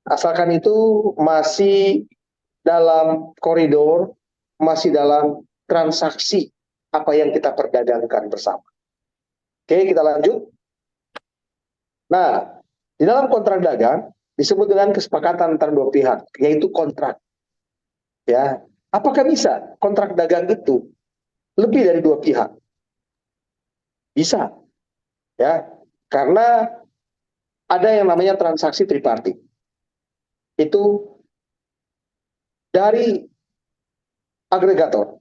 [SPEAKER 1] asalkan itu masih dalam koridor, masih dalam transaksi apa yang kita perdagangkan bersama. Oke, kita lanjut. Nah, di dalam kontrak dagang disebut dengan kesepakatan antara dua pihak, yaitu kontrak. Ya, apakah bisa kontrak dagang itu lebih dari dua pihak? Bisa, ya, karena ada yang namanya transaksi tripartit. Itu dari agregator,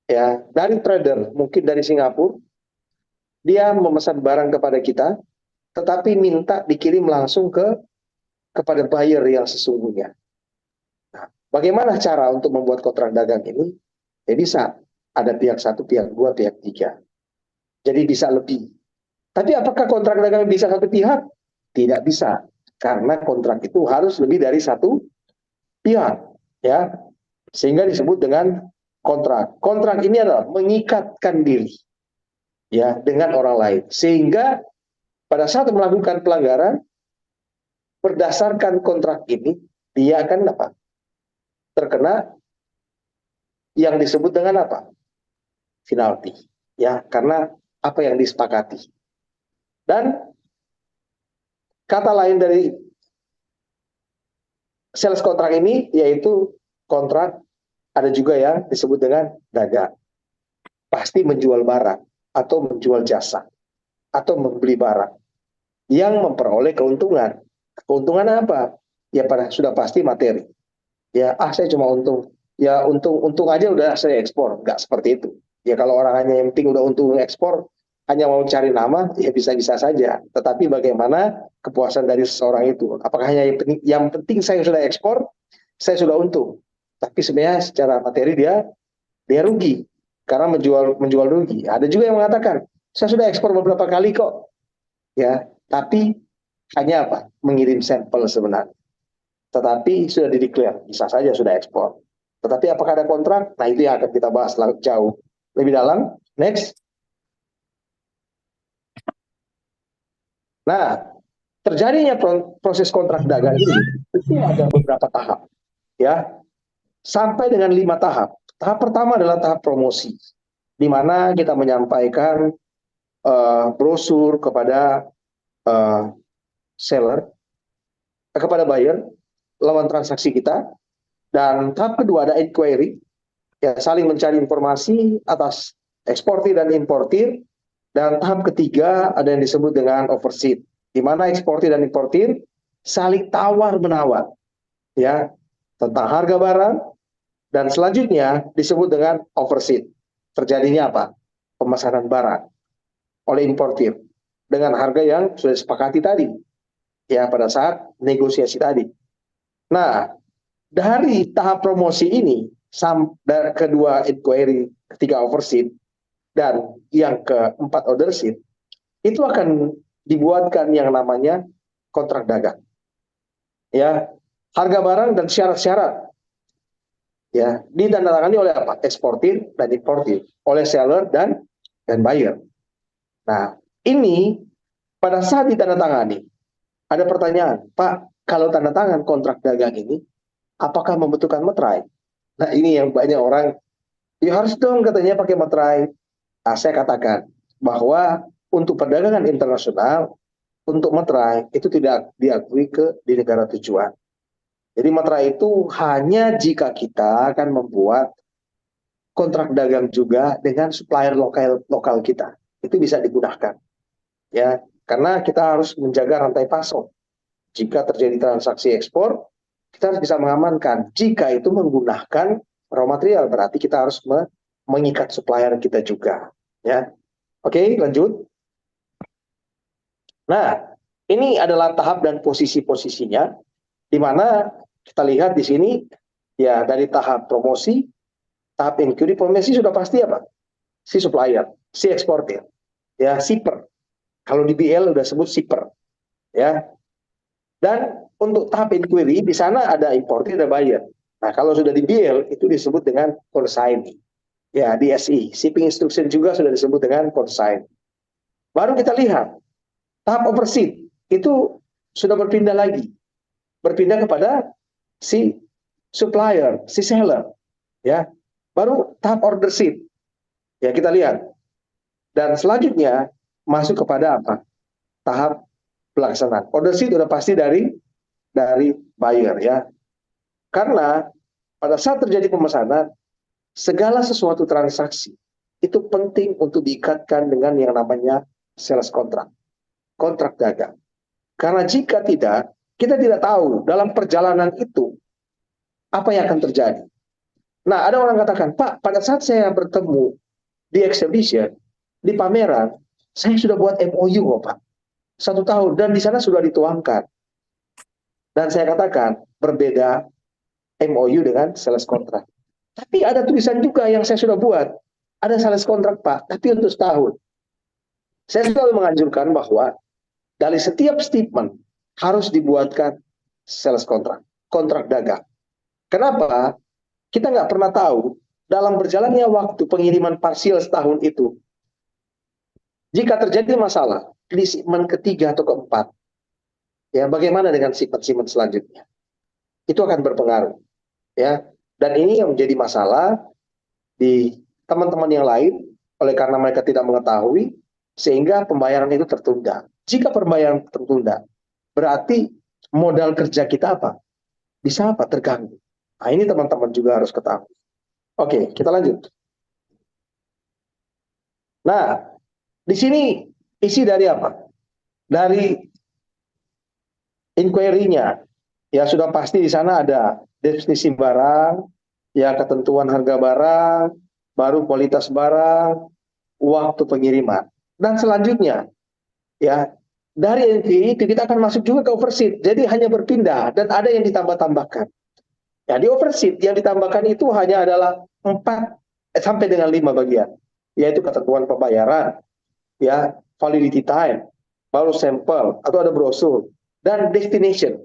[SPEAKER 1] ya, dari trader, mungkin dari Singapura, dia memesan barang kepada kita, tetapi minta dikirim langsung kepada buyer yang sesungguhnya. Nah, bagaimana cara untuk membuat kontrak dagang ini? Ya bisa, ada pihak satu, pihak dua, pihak tiga. Jadi bisa lebih. Tapi apakah kontrak dagang bisa satu pihak? Tidak bisa, karena kontrak itu harus lebih dari satu pihak, ya, sehingga disebut dengan kontrak. Kontrak ini adalah mengikatkan diri, ya, dengan orang lain, sehingga pada saat melakukan pelanggaran berdasarkan kontrak ini dia akan apa? Terkena yang disebut dengan apa? Penalti, ya, karena apa yang disepakati. Dan kata lain dari sales kontrak ini yaitu kontrak, ada juga yang disebut dengan dagang. Pasti menjual barang atau menjual jasa atau membeli barang yang memperoleh keuntungan. Keuntungan apa? Ya sudah pasti materi. Ya, saya cuma untung. Ya untung aja udah saya ekspor. Nggak seperti itu. Ya kalau orang hanya yang penting udah untung ekspor, hanya mau cari nama, ya bisa-bisa saja. Tetapi bagaimana kepuasan dari seseorang itu? Apakah hanya yang penting saya sudah ekspor, saya sudah untung. Tapi sebenarnya secara materi dia rugi karena menjual rugi. Ada juga yang mengatakan, saya sudah ekspor beberapa kali kok. Ya, tapi hanya apa? Mengirim sampel sebenarnya. Tetapi sudah dideklar, bisa saja sudah ekspor. Tetapi apakah ada kontrak? Nah, itu yang akan kita bahas jauh lebih dalam. Next. Nah, terjadinya proses kontrak dagang ini itu ada beberapa tahap, ya, sampai dengan 5 tahap. Tahap pertama adalah tahap promosi, di mana kita menyampaikan brosur kepada uh, seller, kepada buyer, lawan transaksi kita. Dan tahap kedua ada inquiry, ya, saling mencari informasi atas eksportir dan importir. Dan tahap ketiga ada yang disebut dengan overseat, di mana eksportir dan importir saling tawar-menawar, ya, tentang harga barang. Dan selanjutnya disebut dengan overseat. Terjadinya apa? Pemesanan barang oleh importir dengan harga yang sudah disepakati tadi, ya, pada saat negosiasi tadi. Nah, dari tahap promosi ini, kedua inquiry, ketiga overseat, dan yang keempat order sheet, itu akan dibuatkan yang namanya kontrak dagang. Ya, harga barang dan syarat-syarat, ya, ditandatangani oleh apa? Eksportir dan importir, oleh seller dan buyer. Nah, ini pada saat ditandatangani ada pertanyaan, Pak, kalau tanda tangan kontrak dagang ini apakah membutuhkan materai? Nah, ini yang banyak orang Ya harus dong katanya pakai materai. Nah, saya katakan bahwa untuk perdagangan internasional, untuk materai itu tidak diakui di negara tujuan. Jadi materai itu hanya jika kita akan membuat kontrak dagang juga dengan supplier lokal lokal kita. Itu bisa digunakan, ya. Karena kita harus menjaga rantai pasok. Jika terjadi transaksi ekspor, kita harus bisa mengamankan. Jika itu menggunakan raw material, berarti kita harus mengikat supplier kita juga, ya. Oke, lanjut. Nah, ini adalah tahap dan posisi-posisinya, di mana kita lihat di sini, ya dari tahap promosi, tahap inquiry. Promosi sudah pasti apa? Si supplier, si eksportir, ya, shipper. Kalau di BL udah sebut shipper, ya. Dan untuk tahap inquiry di sana ada importer, ada buyer. Nah, kalau sudah di BL itu disebut dengan consignee. Ya, di SI, shipping instruction juga sudah disebut dengan consignee. Baru kita lihat tahap overseas itu sudah berpindah lagi, berpindah kepada si supplier, si seller, ya. Baru tahap order sheet. Ya, kita lihat. Dan selanjutnya masuk kepada apa? Tahap pelaksanaan. Order sheet sudah pasti dari buyer, ya. Karena pada saat terjadi pemesanan, segala sesuatu transaksi itu penting untuk diikatkan dengan yang namanya sales contract, kontrak dagang. Karena jika tidak, kita tidak tahu dalam perjalanan itu apa yang akan terjadi. Nah, ada orang katakan, Pak, pada saat saya bertemu di exhibition, di pameran, saya sudah buat MOU kok, Pak. 1 tahun, dan di sana sudah dituangkan. Dan saya katakan, berbeda MOU dengan sales contract. Tapi ada tulisan juga yang saya sudah buat. Ada sales contract, Pak, tapi untuk setahun. Saya selalu menganjurkan bahwa dari setiap statement harus dibuatkan sales contract, kontrak dagang. Kenapa? Kita nggak pernah tahu dalam berjalannya waktu pengiriman parsial setahun itu, jika terjadi masalah di shipment ketiga atau keempat, ya bagaimana dengan shipment-shipment selanjutnya? Itu akan berpengaruh, ya. Dan ini yang menjadi masalah di teman-teman yang lain, oleh karena mereka tidak mengetahui, sehingga pembayaran itu tertunda. Jika pembayaran tertunda, berarti modal kerja kita apa? Bisa apa? Terganggu. Nah, ini teman-teman juga harus ketahui. Oke, kita lanjut. Nah, di sini isi dari apa? Dari inquiry-nya. Ya sudah pasti di sana ada definisi barang, ya ketentuan harga barang, baru kualitas barang, waktu pengiriman. Dan selanjutnya, ya dari inquiry itu kita akan masuk juga ke overseas. Jadi hanya berpindah dan ada yang ditambah-tambahkan. Ya di overseas yang ditambahkan itu hanya adalah 4 sampai dengan 5 bagian, yaitu ketentuan pembayaran, ya validity time, baru sampel atau ada brosur, dan destination,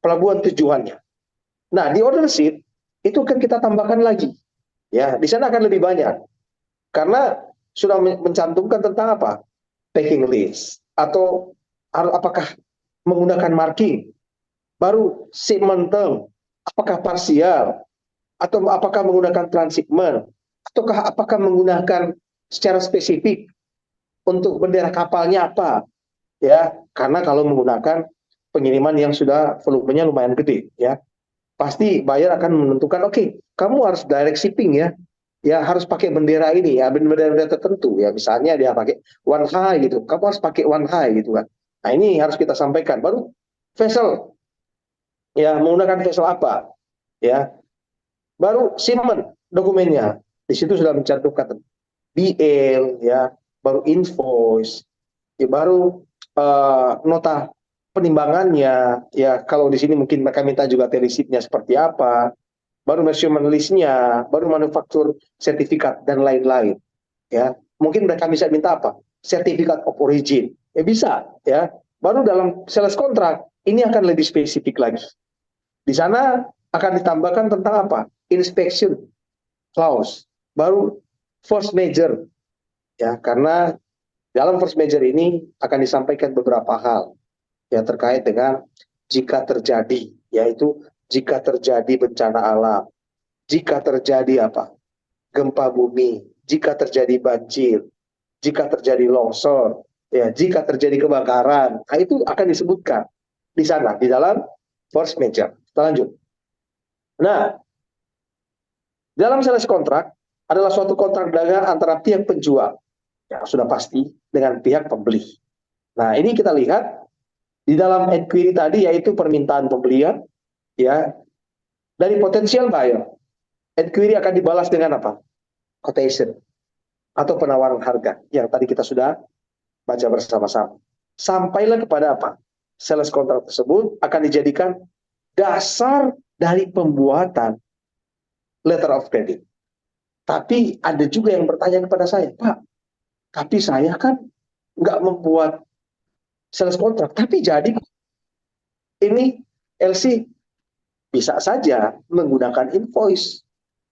[SPEAKER 1] pelabuhan tujuannya. Nah di order sheet itu kan kita tambahkan lagi, ya di sana akan lebih banyak karena sudah mencantumkan tentang apa, packing list atau apakah menggunakan marking, baru shipment term, apakah parsial atau apakah menggunakan transhipment, ataukah apakah menggunakan secara spesifik untuk bendera kapalnya apa, ya. Karena kalau menggunakan pengiriman yang sudah volumenya lumayan gede, ya pasti buyer akan menentukan, oke, kamu harus direct shipping, ya, ya harus pakai bendera ini, ya bendera-bendera tertentu, ya misalnya dia pakai one high gitu, kamu harus pakai one high gitu kan. Nah ini harus kita sampaikan. Baru vessel, ya menggunakan vessel apa, ya. Baru shipment dokumennya, di situ sudah mencantumkan BL, ya, baru invoice, ya baru nota penimbangannya, ya kalau di sini mungkin mereka minta juga telisipnya seperti apa, baru measurement listnya, baru manufaktur sertifikat dan lain-lain, ya mungkin mereka bisa minta apa, sertifikat of origin, ya bisa, ya baru dalam sales contract ini akan lebih spesifik lagi. Di sana akan ditambahkan tentang apa, inspection clause, baru force major, ya karena dalam force major ini akan disampaikan beberapa hal yang terkait dengan jika terjadi, yaitu jika terjadi bencana alam, jika terjadi apa, gempa bumi, jika terjadi banjir, jika terjadi longsor, ya, jika terjadi kebakaran, nah itu akan disebutkan di sana, di dalam force majeure. Kita lanjut. Nah, dalam sales kontrak adalah suatu kontrak dagang antara pihak penjual, ya sudah pasti, dengan pihak pembeli. Nah, ini kita lihat di dalam enquiry tadi, yaitu permintaan pembelian, ya, dari potensial buyer. Enquiry akan dibalas dengan apa? Quotation atau penawaran harga yang tadi kita sudah baca bersama-sama. Sampailah kepada apa? Sales kontrak tersebut akan dijadikan dasar dari pembuatan letter of credit. Tapi ada juga yang bertanya kepada saya, Pak, tapi saya kan nggak membuat sales kontrak, tapi jadi ini LC bisa saja menggunakan invoice.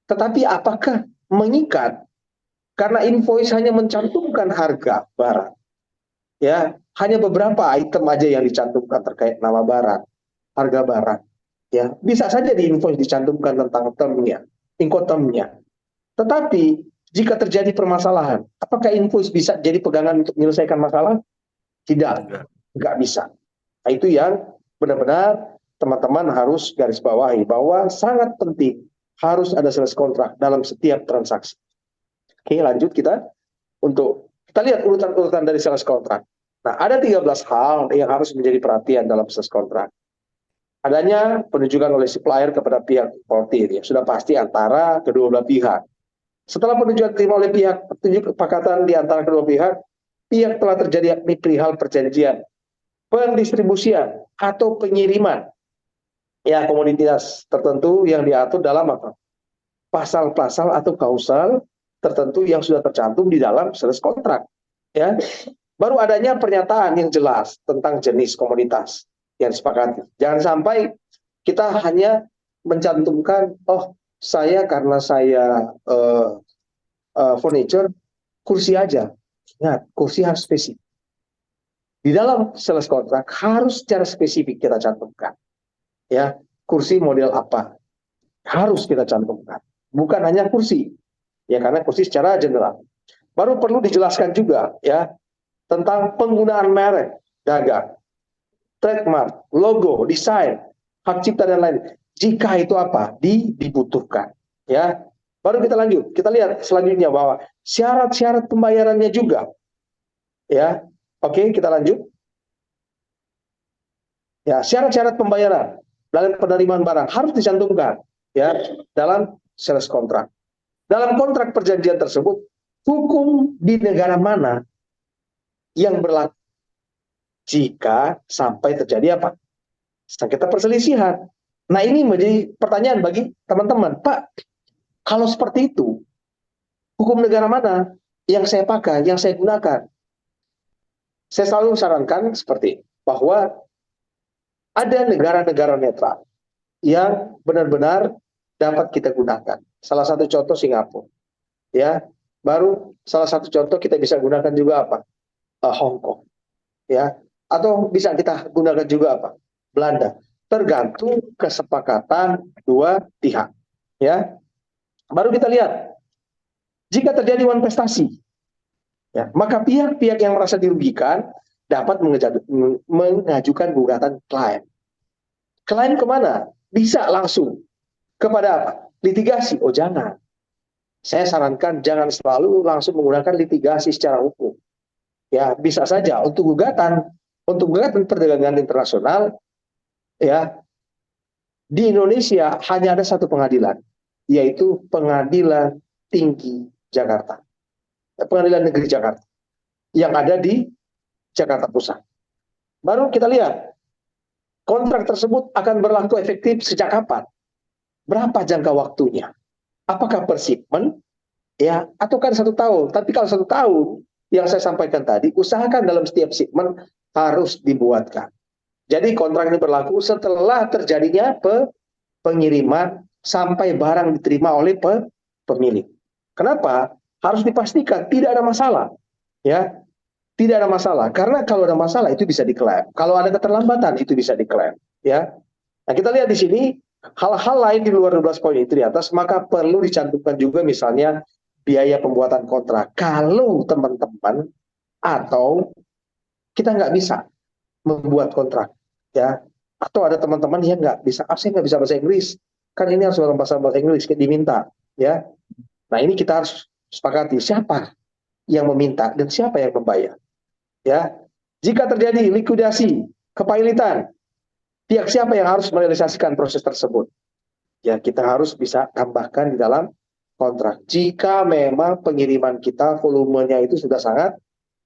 [SPEAKER 1] Tetapi apakah mengikat? Karena invoice hanya mencantumkan harga barang. Ya, hanya beberapa item aja yang dicantumkan terkait nama barang, harga barang. Ya, bisa saja di invoice dicantumkan tentang termnya, incotermnya. Tetapi jika terjadi permasalahan, apakah invoice bisa jadi pegangan untuk menyelesaikan masalah? Tidak, nggak bisa. Nah, itu yang benar-benar teman-teman harus garis bawahi, bahwa sangat penting harus ada sales kontrak dalam setiap transaksi. Oke, lanjut kita lihat urutan-urutan dari sales kontrak. Nah, ada 13 hal yang harus menjadi perhatian dalam sales kontrak. Adanya penunjukan oleh supplier kepada pihak importir, ya sudah pasti antara kedua belah pihak. Setelah penunjukan terima oleh pihak, petunjuk kesepakatan di antara kedua pihak, pihak telah terjadi yakni perihal perjanjian pendistribusian atau pengiriman, ya, komoditas tertentu yang diatur dalam apa? Pasal-pasal atau kausal tertentu yang sudah tercantum di dalam sales kontrak, ya. Baru adanya pernyataan yang jelas tentang jenis komoditas yang disepakati. Jangan sampai kita hanya mencantumkan, oh, saya karena saya furniture, kursi aja. Ingat, kursi harus spesifik. Di dalam sales kontrak harus secara spesifik kita cantumkan. Ya, kursi model apa? Harus kita cantumkan. Bukan hanya kursi. Ya, karena kursi secara general. Baru perlu dijelaskan juga, ya, tentang penggunaan merek dagang, trademark, logo, desain, hak cipta dan lain. Jika itu apa? Dibutuhkan, ya. Baru kita lanjut. Kita lihat selanjutnya bahwa syarat-syarat pembayarannya juga, ya. Oke, kita lanjut. Ya, syarat-syarat pembayaran dalam penerimaan barang harus dicantumkan, ya, dalam sales kontrak. Dalam kontrak perjanjian tersebut, hukum di negara mana yang berlaku jika sampai terjadi apa? Sengketa perselisihan. Nah, ini menjadi pertanyaan bagi teman-teman. Pak, kalau seperti itu, hukum negara mana yang saya pakai, yang saya gunakan? Saya selalu sarankan seperti bahwa ada negara-negara netral yang benar-benar dapat kita gunakan. Salah satu contoh Singapura, ya. Baru salah satu contoh kita bisa gunakan juga apa? Hong Kong, ya. Atau bisa kita gunakan juga apa? Belanda. Tergantung kesepakatan dua pihak, ya. Baru kita lihat jika terjadi manifestasi, ya, maka pihak-pihak yang merasa dirugikan dapat mengajukan gugatan klaim. Klaim kemana? Bisa langsung kepada apa? Litigasi. Oh, jangan. Saya sarankan jangan selalu langsung menggunakan litigasi secara hukum. Ya, bisa saja untuk gugatan perdagangan internasional, ya, di Indonesia hanya ada satu pengadilan, yaitu Pengadilan Tinggi Jakarta, Pengadilan Negeri Jakarta, yang ada di Jakarta Pusat. Baru kita lihat kontrak tersebut akan berlaku efektif sejak kapan? Berapa jangka waktunya? Apakah per shipment, ya, atau kan 1 tahun? Tapi kalau 1 tahun, yang saya sampaikan tadi, usahakan dalam setiap shipment harus dibuatkan. Jadi kontrak ini berlaku setelah terjadinya pengiriman sampai barang diterima oleh pemilik. Kenapa? Harus dipastikan tidak ada masalah, ya, tidak ada masalah. Karena kalau ada masalah itu bisa diklaim. Kalau ada keterlambatan itu bisa diklaim, ya. Nah, kita lihat di sini hal-hal lain di luar 12 poin itu di atas, maka perlu dicantumkan juga misalnya biaya pembuatan kontrak. Kalau teman-teman atau kita nggak bisa membuat kontrak, ya, atau ada teman-teman yang nggak bisa, saya nggak bisa bahasa Inggris, kan ini harus dalam bahasa Inggris diminta, ya. Nah ini kita harus sepakati siapa yang meminta dan siapa yang membayar, ya. Jika terjadi likuidasi, kepailitan, pihak siapa yang harus merealisasikan proses tersebut? Ya kita harus bisa tambahkan di dalam kontrak. Jika memang pengiriman kita volumenya itu sudah sangat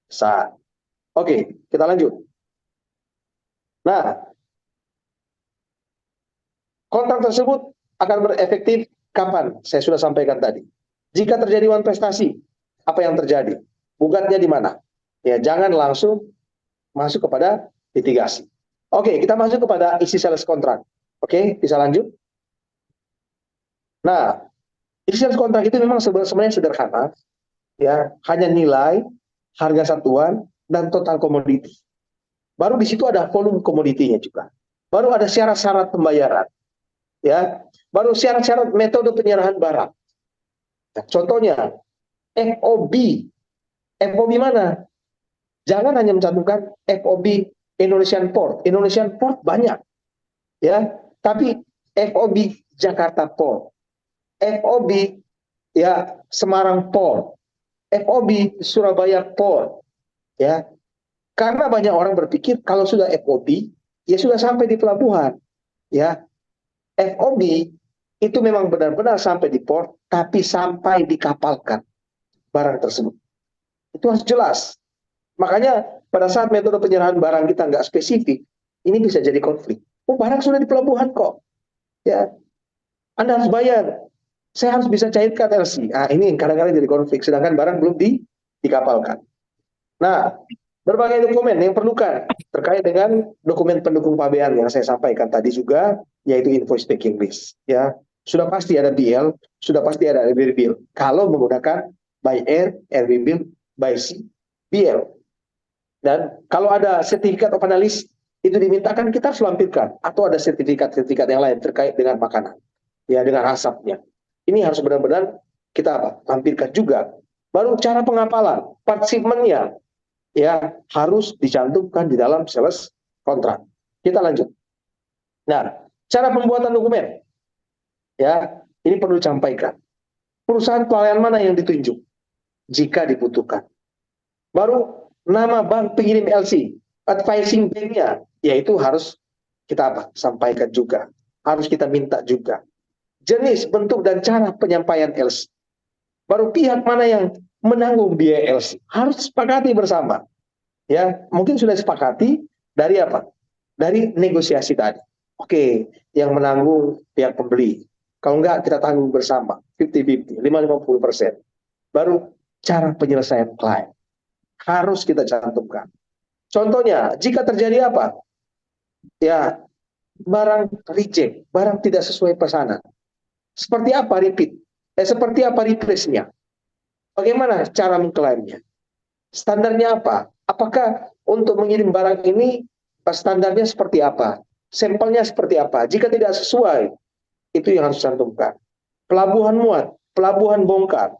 [SPEAKER 1] besar. Oke, kita lanjut. Nah, kontrak tersebut akan berefektif kapan? Saya sudah sampaikan tadi. Jika terjadi wan prestasi, apa yang terjadi? Gugatnya di mana? Ya, jangan langsung masuk kepada litigasi. Oke, kita masuk kepada isi sales kontrak. Oke, bisa lanjut. Nah, isi sales kontrak itu memang sebenarnya sederhana, ya, hanya nilai, harga satuan, dan total komoditi. Baru di situ ada volume komoditinya juga. Baru ada syarat-syarat pembayaran, ya. Baru syarat-syarat metode penyerahan barang. Nah, contohnya FOB, FOB mana? Jangan hanya mencantumkan FOB Indonesian Port. Indonesian Port banyak, ya. Tapi FOB Jakarta Port, FOB ya Semarang Port, FOB Surabaya Port, ya. Karena banyak orang berpikir kalau sudah FOB ya sudah sampai di pelabuhan, ya. FOB itu memang benar-benar sampai di port, tapi sampai dikapalkan barang tersebut. Itu harus jelas. Makanya pada saat metode penyerahan barang kita nggak spesifik, ini bisa jadi konflik. Oh, barang sudah di pelabuhan kok, ya. Anda harus bayar. Saya harus bisa cairkan LC. Nah, ini kadang-kadang jadi konflik, sedangkan barang belum dikapalkan. Nah, berbagai dokumen yang perlukan terkait dengan dokumen pendukung pabean yang saya sampaikan tadi juga, yaitu invoice taking list. Ya, sudah pasti ada BL, sudah pasti ada RB bill. Kalau menggunakan by air, RB bill, by sea, BL. Dan kalau ada sertifikat of analysis itu dimintakan, kita harus lampirkan. Atau ada sertifikat-sertifikat yang lain terkait dengan makanan, ya, dengan asapnya. Ini harus benar-benar kita lampirkan juga. Baru cara pengapalan, part shipment-nya, ya, harus dicantumkan di dalam sales kontrak. Kita lanjut. Nah, cara pembuatan dokumen, ya, ini perlu disampaikan. Perusahaan pelayanan mana yang ditunjuk jika dibutuhkan. Baru nama bank pengirim LC, advising bank-nya, yaitu harus kita sampaikan juga. Harus kita minta juga. Jenis, bentuk, dan cara penyampaian LC. Baru pihak mana yang menanggung biaya LC. Harus sepakati bersama. Ya, mungkin sudah sepakati dari apa? Dari negosiasi tadi. Oke, yang menanggung pihak pembeli. Kalau enggak, kita tanggung bersama. 50-50, 50-50%. Baru cara penyelesaian klaim. Harus kita cantumkan. Contohnya, jika terjadi apa? Ya, barang reject, barang tidak sesuai pesanan. Seperti apa repeat? Seperti apa replace-nya? Bagaimana cara mengklaimnya? Standarnya apa? Apakah untuk mengirim barang ini standarnya seperti apa? Sampelnya seperti apa? Jika tidak sesuai, itu yang harus dicantumkan. Pelabuhan muat, pelabuhan bongkar,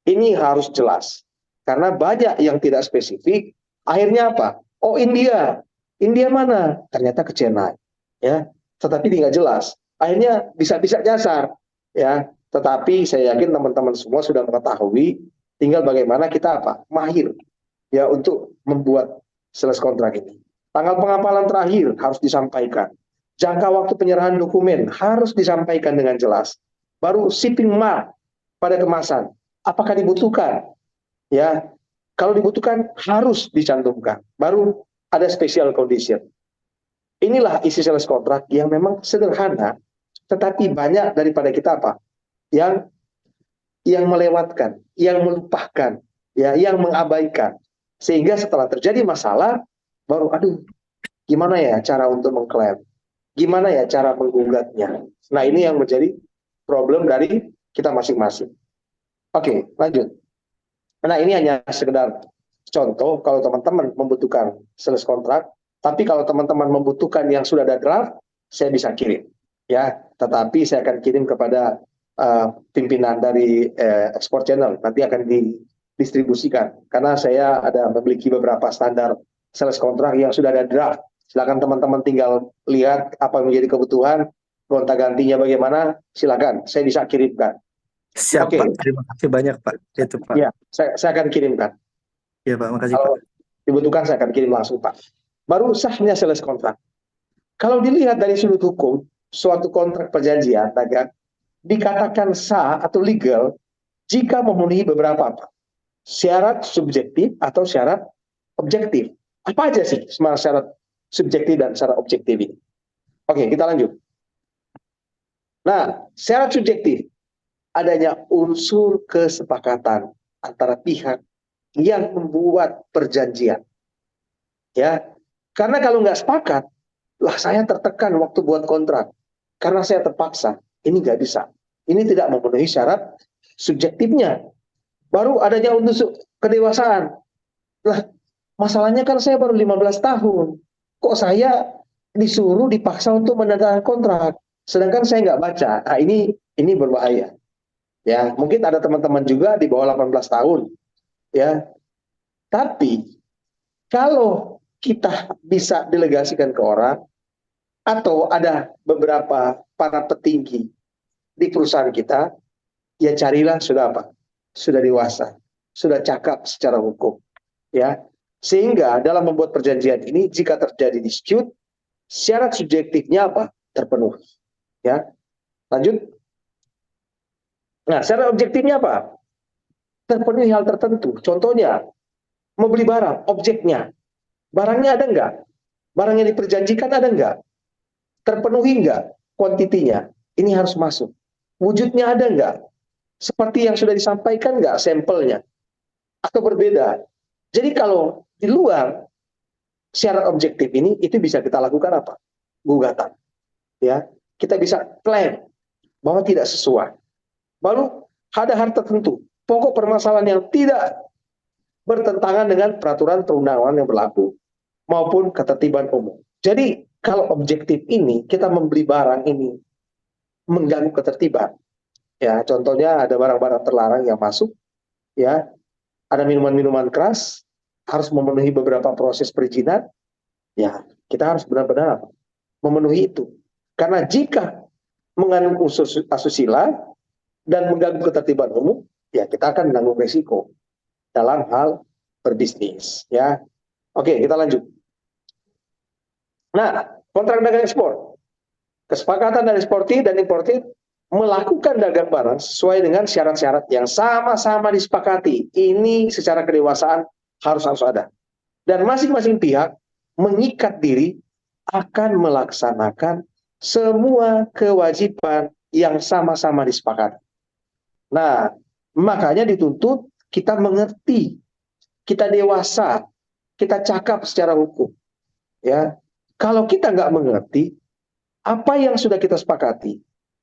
[SPEAKER 1] ini harus jelas. Karena banyak yang tidak spesifik, akhirnya apa? Oh, India. India mana? Ternyata ke Chennai. Ya, tetapi tidak jelas. Akhirnya bisa-bisa nyasar. Ya, tetapi saya yakin teman-teman semua sudah mengetahui, tinggal bagaimana kita apa? Mahir, ya, untuk membuat sales kontrak ini. Tanggal pengapalan terakhir harus disampaikan. Jangka waktu penyerahan dokumen harus disampaikan dengan jelas. Baru shipping mark pada kemasan. Apakah dibutuhkan? Ya, kalau dibutuhkan harus dicantumkan. Baru ada special condition. Inilah isi sales kontrak yang memang sederhana, tetapi banyak daripada kita apa? Yang melewatkan, yang melupakan, ya, yang mengabaikan. Sehingga setelah terjadi masalah, baru aduh, gimana ya cara untuk mengklaim? Gimana ya cara menggugatnya? Nah, ini yang menjadi problem dari kita masing-masing. Oke, lanjut. Nah, ini hanya sekedar contoh kalau teman-teman membutuhkan sales kontrak, tapi kalau teman-teman membutuhkan yang sudah ada draft, saya bisa kirim. ya. Tetapi saya akan kirim kepada pimpinan dari Export Channel, nanti akan didistribusikan. Karena saya ada memiliki beberapa standar sales kontrak yang sudah ada draft. Silakan teman-teman tinggal lihat apa yang menjadi kebutuhan, gonta-gantinya bagaimana, silakan, saya bisa kirimkan.
[SPEAKER 2] Siap
[SPEAKER 1] Oke,
[SPEAKER 2] Pak, terima kasih banyak Pak. Itu Pak.
[SPEAKER 1] ya, saya akan kirimkan.
[SPEAKER 2] Ya Pak, makasih Pak.
[SPEAKER 1] Kalau dibutuhkan saya akan kirim langsung Pak. Baru sahnya sales kontrak. Kalau dilihat dari sudut hukum, suatu kontrak perjanjian dagang dikatakan sah atau legal jika memenuhi beberapa apa? Syarat subjektif atau syarat objektif. Apa aja sih syarat subjektif dan syarat objektif ini? Oke, kita lanjut. Nah, syarat subjektif adanya unsur kesepakatan antara pihak yang membuat perjanjian. Ya, karena kalau nggak sepakat, lah saya tertekan waktu buat kontrak. Karena saya terpaksa, ini nggak bisa. Ini tidak memenuhi syarat subjektifnya. Baru adanya unsur kedewasaan. Lah, masalahnya kan saya baru 15 tahun. Kok saya disuruh dipaksa untuk menandatangani kontrak, sedangkan saya nggak baca. Nah, ini berbahaya. Ya, mungkin ada teman-teman juga di bawah 18 tahun, ya. Tapi kalau kita bisa delegasikan ke orang atau ada beberapa para petinggi di perusahaan kita, ya carilah sudah apa? Sudah dewasa, sudah cakap secara hukum, ya. Sehingga dalam membuat perjanjian ini jika terjadi dispute, syarat subjektifnya apa? Terpenuhi, ya. Lanjut. Nah, syarat objektifnya apa? Terpenuhi hal tertentu. Contohnya, mau beli barang, objeknya. Barangnya ada enggak? Barang yang diperjanjikan ada enggak? Terpenuhi enggak kuantitinya? Ini harus masuk. Wujudnya ada enggak? Seperti yang sudah disampaikan enggak sampelnya? Atau berbeda? Jadi kalau di luar syarat objektif ini, itu bisa kita lakukan apa? Gugatan. Ya, kita bisa klaim bahwa tidak sesuai. Baru ada hal tertentu, pokok permasalahan yang tidak bertentangan dengan peraturan perundang-undangan yang berlaku maupun ketertiban umum. Jadi kalau objektif ini kita membeli barang ini mengganggu ketertiban, ya contohnya ada barang-barang terlarang yang masuk, ya ada minuman-minuman keras harus memenuhi beberapa proses perizinan, ya kita harus benar-benar memenuhi itu. Karena jika mengandung unsur asusila dan mengganggu ketertiban umum, ya kita akan menanggung resiko dalam hal berbisnis, ya. Oke, kita lanjut. Nah, kontrak dagang ekspor. Kesepakatan dari eksportir dan importir melakukan dagang barang sesuai dengan syarat-syarat yang sama-sama disepakati. Ini secara kedewasaan harus ada. Dan masing-masing pihak mengikat diri akan melaksanakan semua kewajiban yang sama-sama disepakati. Nah, makanya dituntut kita mengerti, kita dewasa, kita cakap secara hukum. Ya, kalau kita nggak mengerti apa yang sudah kita sepakati,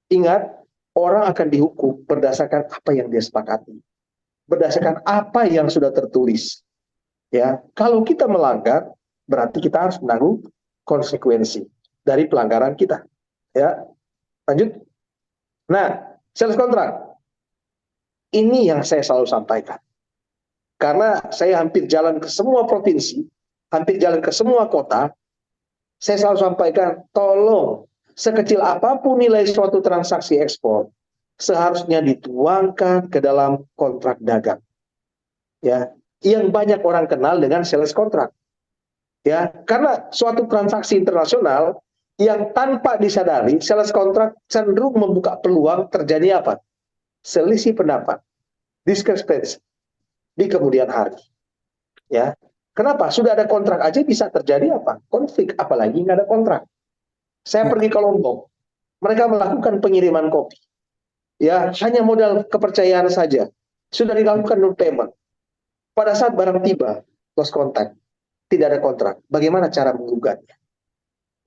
[SPEAKER 1] ingat orang akan dihukum berdasarkan apa yang dia sepakati, berdasarkan apa yang sudah tertulis. Ya, kalau kita melanggar, berarti kita harus menanggung konsekuensi dari pelanggaran kita. Ya, lanjut. Nah, sales kontrak ini yang saya selalu sampaikan. Karena saya hampir jalan ke semua provinsi, hampir jalan ke semua kota, saya selalu sampaikan, tolong sekecil apapun nilai suatu transaksi ekspor, seharusnya dituangkan ke dalam kontrak dagang. Ya, yang banyak orang kenal dengan sales kontrak. Ya, karena suatu transaksi internasional yang tanpa disadari, sales kontrak cenderung membuka peluang terjadi apa? Selisih pendapat, discrepancy di kemudian hari. Ya, kenapa? Sudah ada kontrak aja bisa terjadi apa? Konflik, apalagi nggak ada kontrak. Saya pergi ke Lombok, mereka melakukan pengiriman kopi. Ya, hanya modal kepercayaan saja. Sudah dilakukan non payment. Pada saat barang tiba, lost contact, tidak ada kontrak. Bagaimana cara menggugatnya?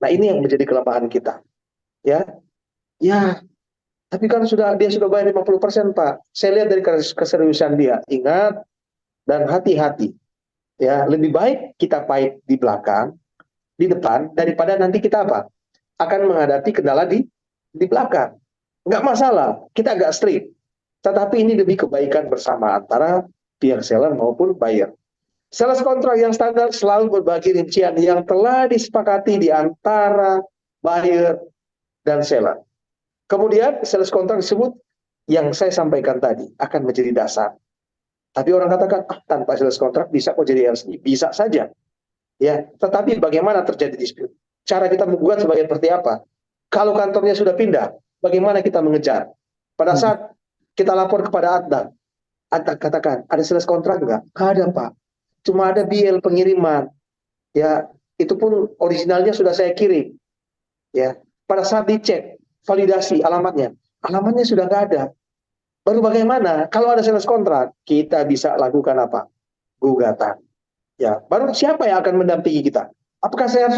[SPEAKER 1] Nah, ini yang menjadi kelemahan kita. Ya, ya. Tapi kan dia sudah bayar 50%, Pak. Saya lihat dari keseriusan dia. Ingat dan hati-hati. Ya, lebih baik kita fight di belakang, di depan, daripada nanti kita apa? Akan menghadapi kendala di di belakang. Nggak masalah, kita agak strict. Tetapi ini demi kebaikan bersama antara pihak seller maupun buyer. Sales kontrak yang standar selalu berbagi rincian yang telah disepakati di antara buyer dan seller. Kemudian sales kontrak tersebut yang saya sampaikan tadi akan menjadi dasar. Tapi orang katakan, tanpa sales kontrak bisa kok jadi LC. Bisa saja. Ya, tetapi bagaimana terjadi dispute? Cara kita menggugat seperti apa? Kalau kantornya sudah pindah, bagaimana kita mengejar? Pada saat kita lapor kepada Adnan, Adnan katakan, ada sales kontrak nggak? Ada, Pak. Cuma ada bill pengiriman. Ya, itu pun originalnya sudah saya kirim. Ya, pada saat dicek, validasi alamatnya sudah nggak ada. Baru bagaimana? Kalau ada sales kontrak, kita bisa lakukan apa? Gugatan. Ya, baru siapa yang akan mendampingi kita? Apakah saya harus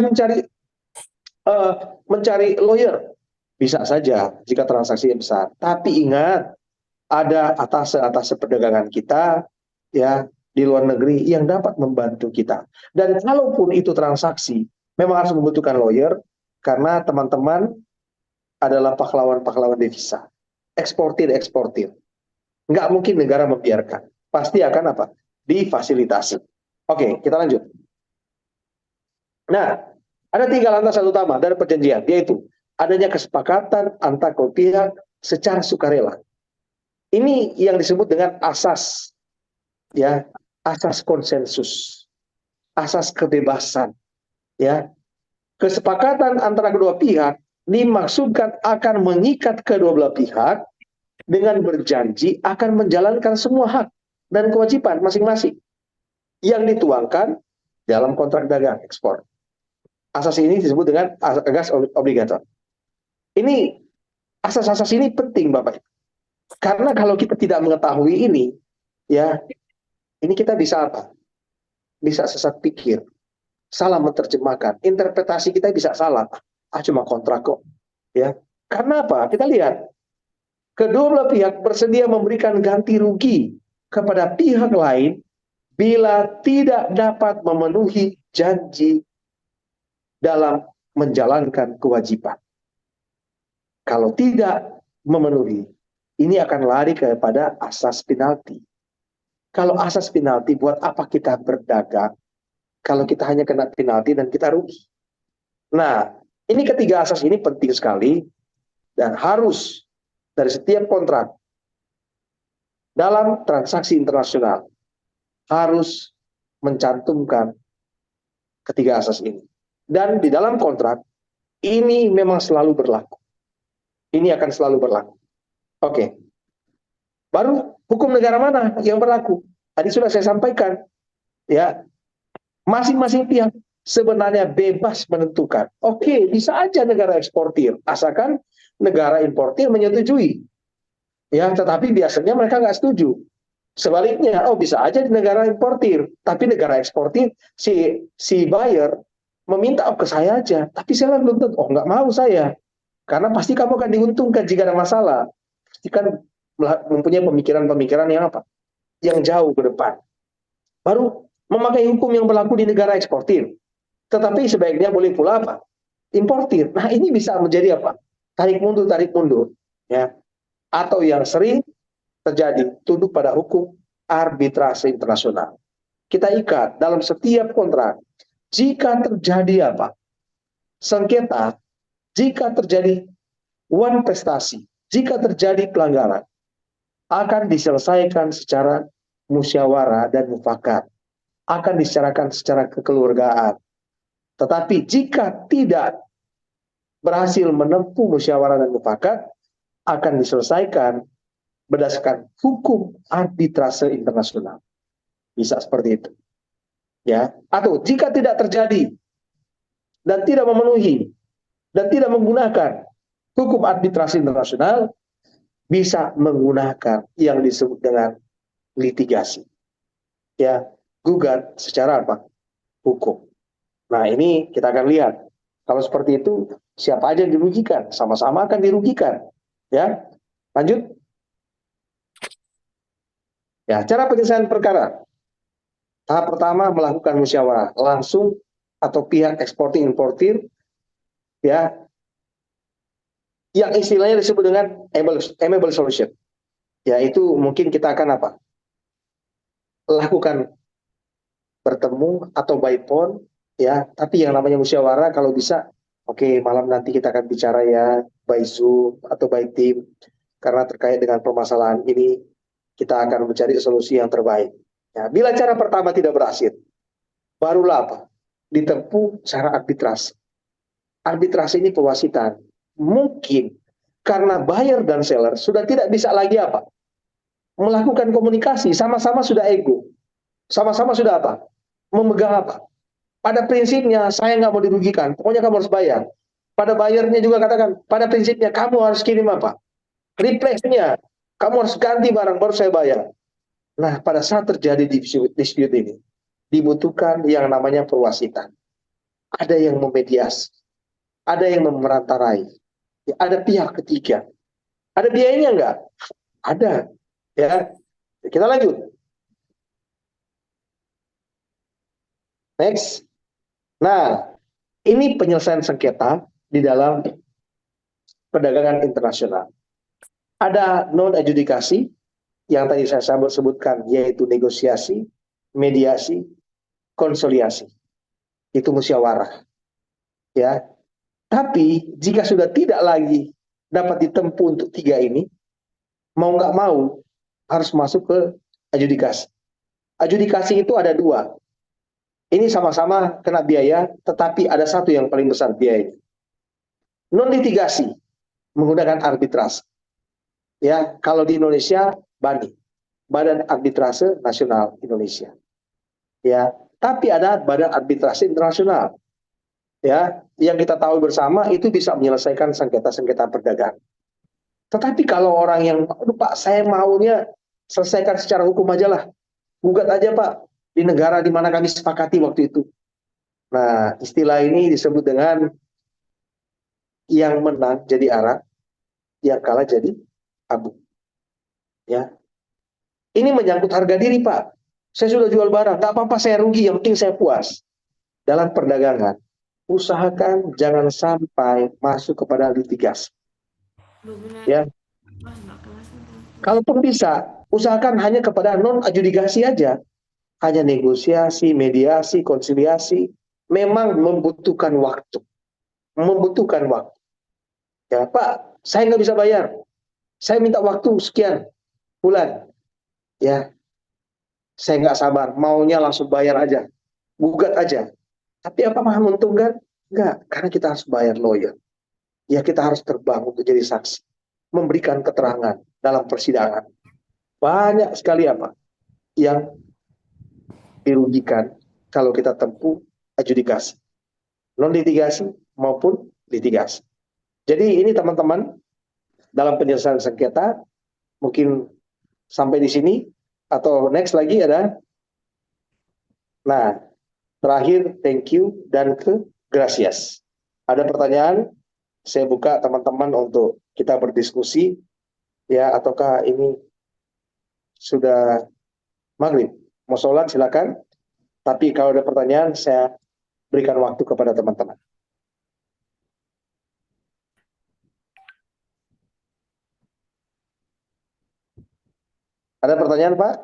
[SPEAKER 1] mencari lawyer? Bisa saja jika transaksi besar. Tapi ingat, ada atas perdagangan kita ya di luar negeri yang dapat membantu kita. Dan kalaupun itu transaksi, memang harus membutuhkan lawyer karena teman-teman adalah pahlawan-pahlawan devisa. Eksportir. Nggak mungkin negara membiarkan. Pasti akan apa? Difasilitasi. Oke, kita lanjut. Nah, ada 3 landasan utama dari perjanjian, yaitu adanya kesepakatan antar kedua pihak secara sukarela. Ini yang disebut dengan asas, ya, asas konsensus, asas kebebasan, ya. Kesepakatan antara kedua pihak dimaksudkan akan mengikat kedua belah pihak dengan berjanji akan menjalankan semua hak dan kewajiban masing-masing yang dituangkan dalam kontrak dagang ekspor. Asas ini disebut dengan asas obligator. Ini asas-asas ini penting, Bapak. Karena kalau kita tidak mengetahui ini, ya, ini kita bisa apa? Bisa sesat pikir, salah menerjemahkan, interpretasi kita bisa salah. Cuma kontrak kok, ya. Karena apa? Kita lihat, kedua belah pihak bersedia memberikan ganti rugi kepada pihak lain bila tidak dapat memenuhi janji dalam menjalankan kewajiban. Kalau tidak memenuhi, ini akan lari kepada asas penalti. Kalau asas penalti, buat apa kita berdagang kalau kita hanya kena penalti dan kita rugi? Nah, ini ketiga asas ini penting sekali dan harus dari setiap kontrak dalam transaksi internasional harus mencantumkan ketiga asas ini. Dan di dalam kontrak ini memang selalu berlaku. Ini akan selalu berlaku. Oke. Baru hukum negara mana yang berlaku? Tadi sudah saya sampaikan, ya, masing-masing pihak sebenarnya bebas menentukan. Oke, bisa aja negara eksportir, asalkan negara importir menyetujui. Ya, tetapi biasanya mereka nggak setuju. Sebaliknya, bisa aja di negara importir, tapi negara eksportir si buyer meminta ke saya aja, tapi saya belum tentu. Nggak mau saya, karena pasti kamu akan diuntungkan jika ada masalah. Pasti kan mempunyai pemikiran-pemikiran yang apa? Yang jauh ke depan. Baru memakai hukum yang berlaku di negara eksportir. Tetapi sebaiknya boleh pula apa? Importir. Nah, ini bisa menjadi apa? Tarik mundur. Ya. Atau yang sering terjadi, tunduk pada hukum arbitrase internasional. Kita ikat dalam setiap kontrak. Jika terjadi apa? Sengketa, jika terjadi prestasi, jika terjadi pelanggaran, akan diselesaikan secara musyawarah dan mufakat. Akan dibicarakan secara kekeluargaan. Tetapi jika tidak berhasil menempuh musyawarah dan mufakat, akan diselesaikan berdasarkan hukum arbitrase internasional. Bisa seperti itu. Ya, atau jika tidak terjadi dan tidak memenuhi dan tidak menggunakan hukum arbitrase internasional, bisa menggunakan yang disebut dengan litigasi. Ya, gugat secara apa? Hukum. Nah, ini kita akan lihat. Kalau seperti itu, siapa aja yang dirugikan? Sama-sama akan dirugikan. Ya, lanjut. Ya, cara penyelesaian perkara. Tahap pertama melakukan musyawarah langsung atau pihak eksportir importir, ya, yang istilahnya disebut dengan amiable solution. Yaitu mungkin kita akan apa? Lakukan bertemu atau by phone, ya. Tapi yang namanya musyawarah kalau bisa, oke, malam nanti kita akan bicara ya by Zoom atau by Team, karena terkait dengan permasalahan ini kita akan mencari solusi yang terbaik. Ya, bila cara pertama tidak berhasil, barulah apa? Ditempuh cara arbitrase. Arbitrase ini pewasitan. Mungkin karena buyer dan seller sudah tidak bisa lagi apa? Melakukan komunikasi, sama-sama sudah ego. Sama-sama sudah apa? Memegang apa? Pada prinsipnya saya nggak mau dirugikan, pokoknya kamu harus bayar. Pada bayarnya juga katakan, pada prinsipnya kamu harus kirim apa? Replace-nya, kamu harus ganti barang baru saya bayar. Nah, pada saat terjadi dispute ini, dibutuhkan yang namanya perwasitan. Ada yang memediasi, ada yang memerantarai, ada pihak ketiga. Ada biayanya nggak? Ada. Ya, kita lanjut. Next. Nah, ini penyelesaian sengketa di dalam perdagangan internasional. Ada non-adjudikasi yang tadi saya sebutkan, yaitu negosiasi, mediasi, konsiliasi. Itu musyawarah. Ya. Tapi jika sudah tidak lagi dapat ditempuh untuk tiga ini, mau nggak mau harus masuk ke adjudikasi. Adjudikasi itu ada dua. Ini sama-sama kena biaya, tetapi ada satu yang paling besar biayanya. Non-litigasi menggunakan arbitrase. Ya, kalau di Indonesia BANI, Badan Arbitrase Nasional Indonesia. Ya, tapi ada Badan Arbitrase Internasional. Ya, yang kita tahu bersama itu bisa menyelesaikan sengketa-sengketa perdagangan. Tetapi kalau orang yang, aduh Pak, saya maunya selesaikan secara hukum aja lah. Gugat aja Pak, di negara di mana kami sepakati waktu itu. Nah, istilah ini disebut dengan yang menang jadi arang, yang kalah jadi abu. Ya, ini menyangkut harga diri Pak. Saya sudah jual barang, nggak apa-apa saya rugi, yang penting saya puas. Dalam perdagangan, usahakan jangan sampai masuk kepada litigasi. Ya, kalaupun bisa, usahakan hanya kepada non-adjudikasi aja. Hanya negosiasi, mediasi, konsiliasi. Memang membutuhkan waktu. Membutuhkan waktu. Ya, Pak, saya nggak bisa bayar. Saya minta waktu sekian bulan. Ya, saya nggak sabar. Maunya langsung bayar aja. Gugat aja. Tapi apakah menguntungkan? Enggak, karena kita harus bayar lawyer. Ya, kita harus terbang untuk jadi saksi. Memberikan keterangan dalam persidangan. Banyak sekali apa yang dirugikan kalau kita tempuh adjudikasi. Non-litigasi maupun litigasi. Jadi ini teman-teman, dalam penyelesaian sengketa, mungkin sampai di sini, atau next lagi ada, nah, terakhir, thank you, dan ke gracias. Ada pertanyaan, saya buka teman-teman untuk kita berdiskusi, ya, ataukah ini sudah maghrib? Mau sholat silakan, tapi kalau ada pertanyaan, saya berikan waktu kepada teman-teman. Ada pertanyaan, Pak?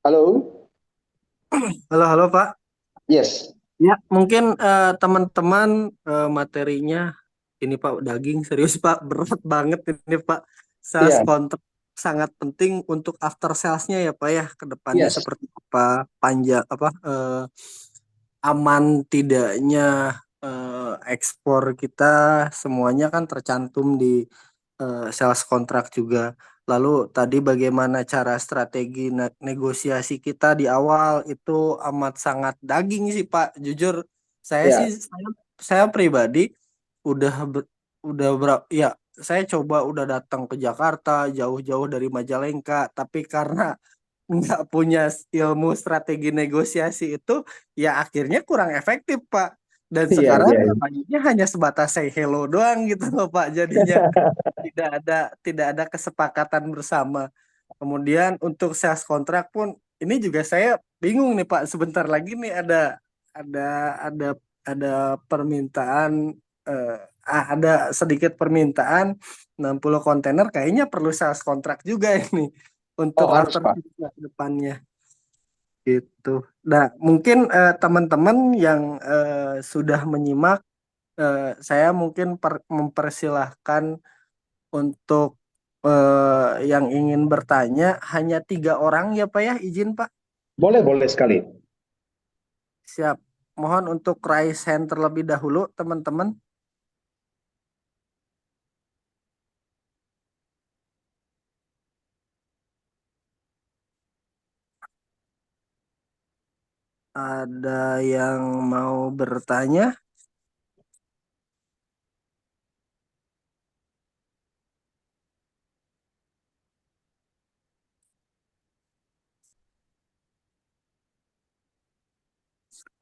[SPEAKER 1] Halo?
[SPEAKER 2] Halo, halo Pak.
[SPEAKER 1] Yes.
[SPEAKER 2] Ya, mungkin teman-teman materinya ini Pak daging serius Pak, berat banget ini Pak. Sales
[SPEAKER 1] Iya.
[SPEAKER 2] kontrak sangat penting untuk after salesnya ya Pak ya, ke depannya
[SPEAKER 1] Yes.
[SPEAKER 2] seperti apa, panjang apa aman tidaknya ekspor kita, semuanya kan tercantum di sales kontrak juga. Lalu tadi bagaimana cara strategi negosiasi kita di awal itu amat sangat daging sih Pak. Jujur saya
[SPEAKER 1] Ya.
[SPEAKER 2] sih saya pribadi udah ya saya coba udah datang ke Jakarta jauh-jauh dari Majalengka, tapi karena nggak punya ilmu strategi negosiasi itu ya akhirnya kurang efektif Pak. Dan
[SPEAKER 1] Iya,
[SPEAKER 2] sekarang
[SPEAKER 1] iya.
[SPEAKER 2] banyaknya hanya sebatas say hello doang gitu loh Pak, jadinya tidak ada kesepakatan bersama. Kemudian untuk sales kontrak pun ini juga saya bingung nih Pak. Sebentar lagi nih ada ada ada permintaan eh, ada sedikit permintaan 60 kontainer kayaknya perlu sales kontrak juga ini untuk
[SPEAKER 1] Oh harus
[SPEAKER 2] after
[SPEAKER 1] Pak.
[SPEAKER 2] sales ke depannya gitu. Nah, mungkin teman-teman yang sudah menyimak saya mungkin mempersilahkan untuk yang ingin bertanya hanya 3 orang ya Pak ya, izin Pak.
[SPEAKER 1] Boleh, boleh sekali.
[SPEAKER 2] Siap. Mohon untuk raise hand terlebih dahulu teman-teman. Ada yang mau bertanya?